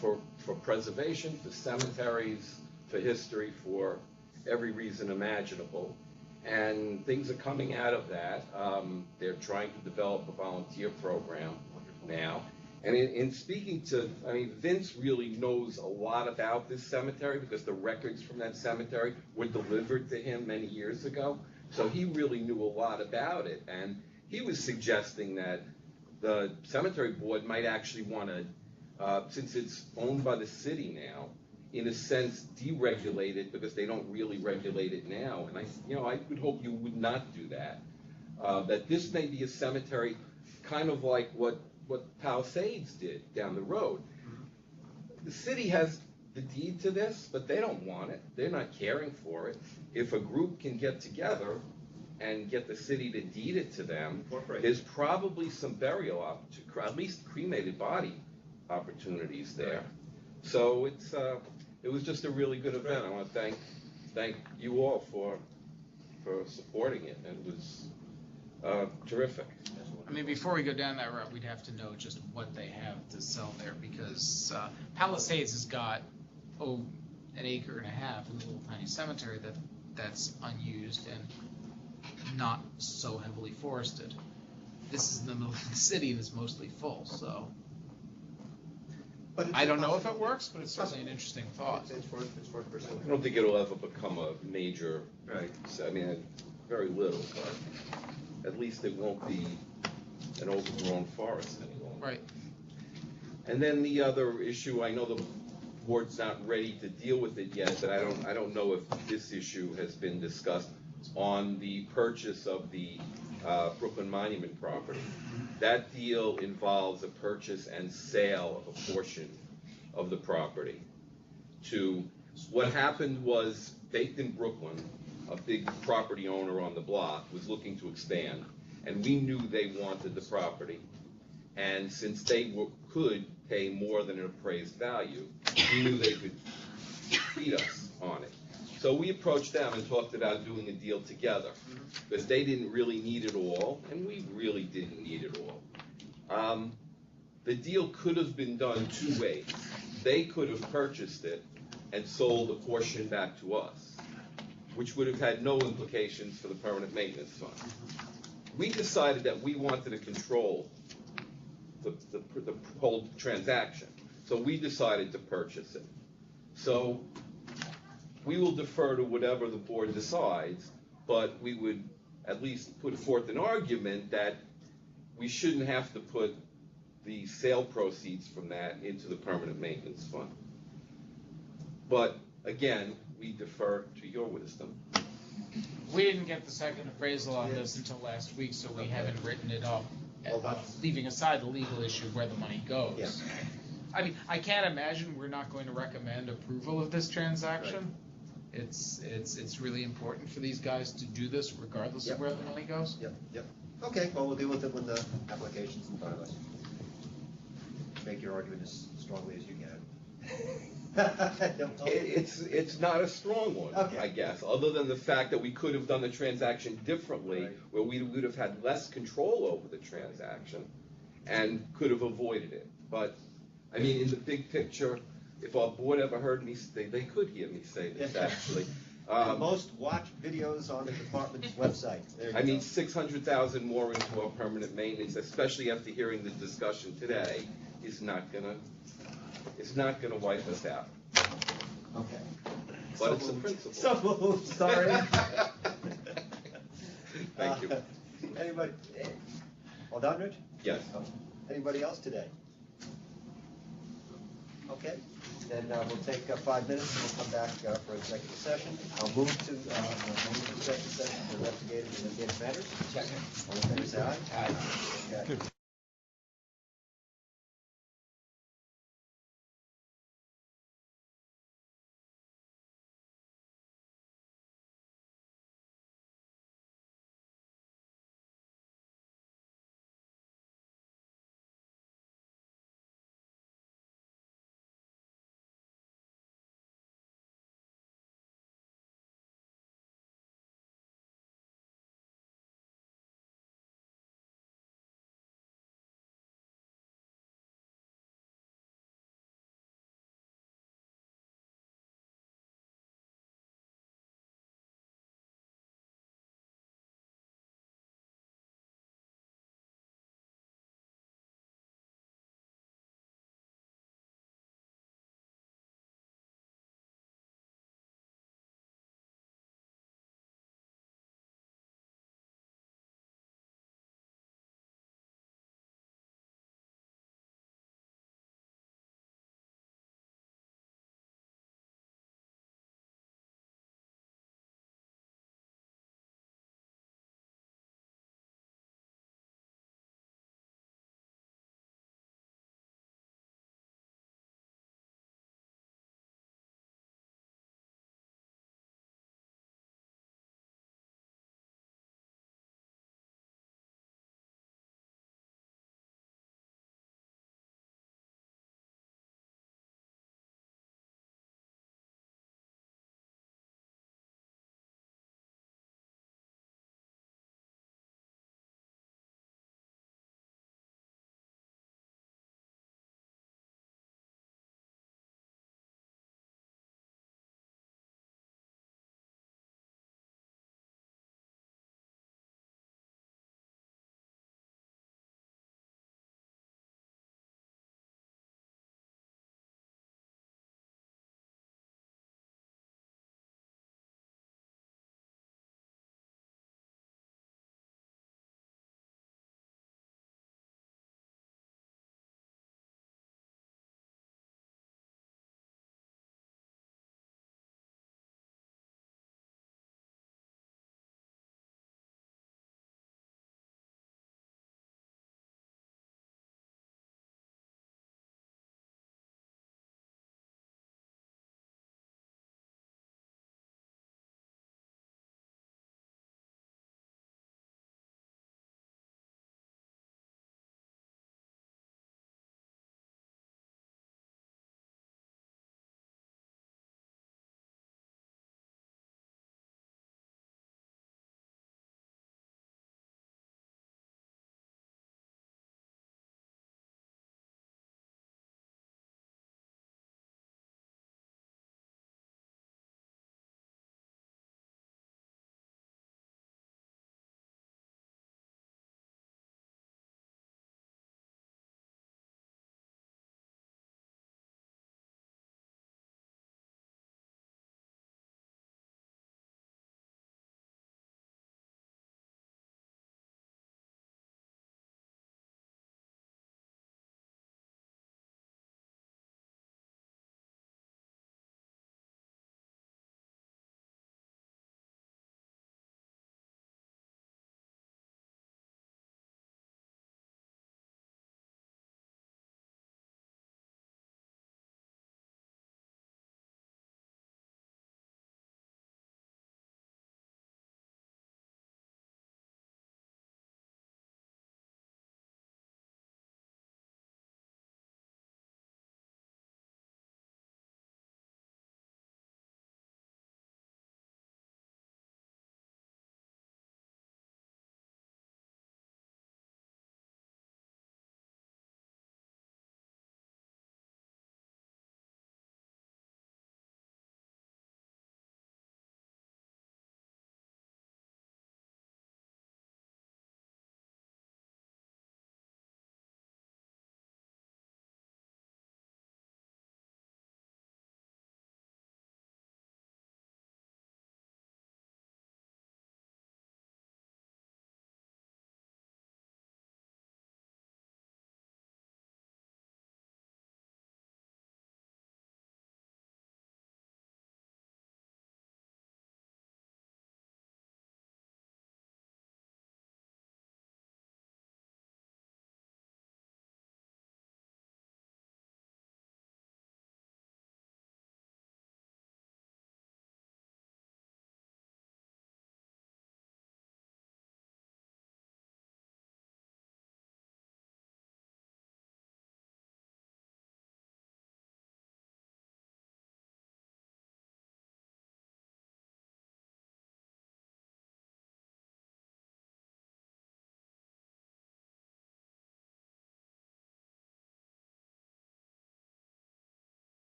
for preservation, for cemeteries, for history, for every reason imaginable. And things are coming out of that. They're trying to develop a volunteer program now. And in speaking to, Vince really knows a lot about this cemetery because the records from that cemetery were delivered to him many years ago. So he really knew a lot about it. And he was suggesting that the cemetery board might actually want to, since it's owned by the city now, in a sense, deregulate it because they don't really regulate it now. And I would hope you would not do that. That this may be a cemetery kind of like what Palisades did down the road. The city has the deed to this, but they don't want it. They're not caring for it. If a group can get together and get the city to deed it to them, there's probably some burial at least cremated body opportunities there. So it was just a really good event. I want to thank you all for supporting it, and it was terrific. Before we go down that route, we'd have to know just what they have to sell there, because Palisades has got an acre and a half in the little tiny cemetery that's unused and not so heavily forested. This is in the middle of the city and is mostly full, so. I don't know if it works, but it's certainly an interesting thought. It's worth pursuing. I don't think it'll ever become a major, Right. Very little, but at least it won't be an overgrown forest any longer. Right. And then the other issue, I know the board's not ready to deal with it yet, but I don't know if this issue has been discussed on the purchase of the Brooklyn Monument property. That deal involves a purchase and sale of a portion of the property. What happened was, Bacon Brooklyn, a big property owner on the block, was looking to expand, and we knew they wanted the property. And since they could pay more than an appraised value, we knew they could beat us on it. So we approached them and talked about doing a deal together, because they didn't really need it all, and we really didn't need it all. The deal could have been done two ways. They could have purchased it and sold a portion back to us, which would have had no implications for the permanent maintenance fund. We decided that we wanted to control the whole transaction, so we decided to purchase it. So we will defer to whatever the board decides, but we would at least put forth an argument that we shouldn't have to put the sale proceeds from that into the permanent maintenance fund. But again, we defer to your wisdom. We didn't get the second appraisal on this until last week, so we haven't written it up, leaving aside the legal issue of where the money goes. Yeah. I mean, I can't imagine we're not going to recommend approval of this transaction. Right. It's really important for these guys to do this regardless of where the money goes. Yep. Okay, well, we'll deal with it when the application's in front of us. Make your argument as strongly as you can. It's not a strong one, Okay. I guess, other than the fact that we could have done the transaction differently, Right. where we would have had less control over the transaction and could have avoided it. But, I mean, in the big picture, if our board ever heard me say, they could hear me say this, actually. The most watched videos on the department's website. There you I mean, go. 600,000 more into our permanent maintenance, especially after hearing the discussion today, is not gonna wipe us out. Okay. But it's a principle. So moved, sorry. Thank you. Anybody, all done, Rich? Yes. Anybody else today? Okay, then we'll take 5 minutes and we'll come back for executive session. I'll move to executive session for investigative and litigative matters. Second. All in favor, say aye. Aye. Okay.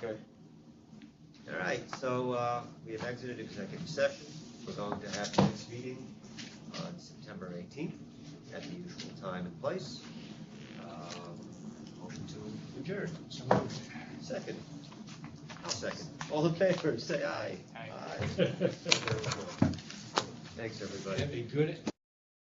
Okay. All right, so we have exited executive session. We're going to have the next meeting on September 18th at the usual time and place. Motion to adjourn. Second. I'll second. All in favor, say aye. Aye. Thanks, everybody. That'd be good.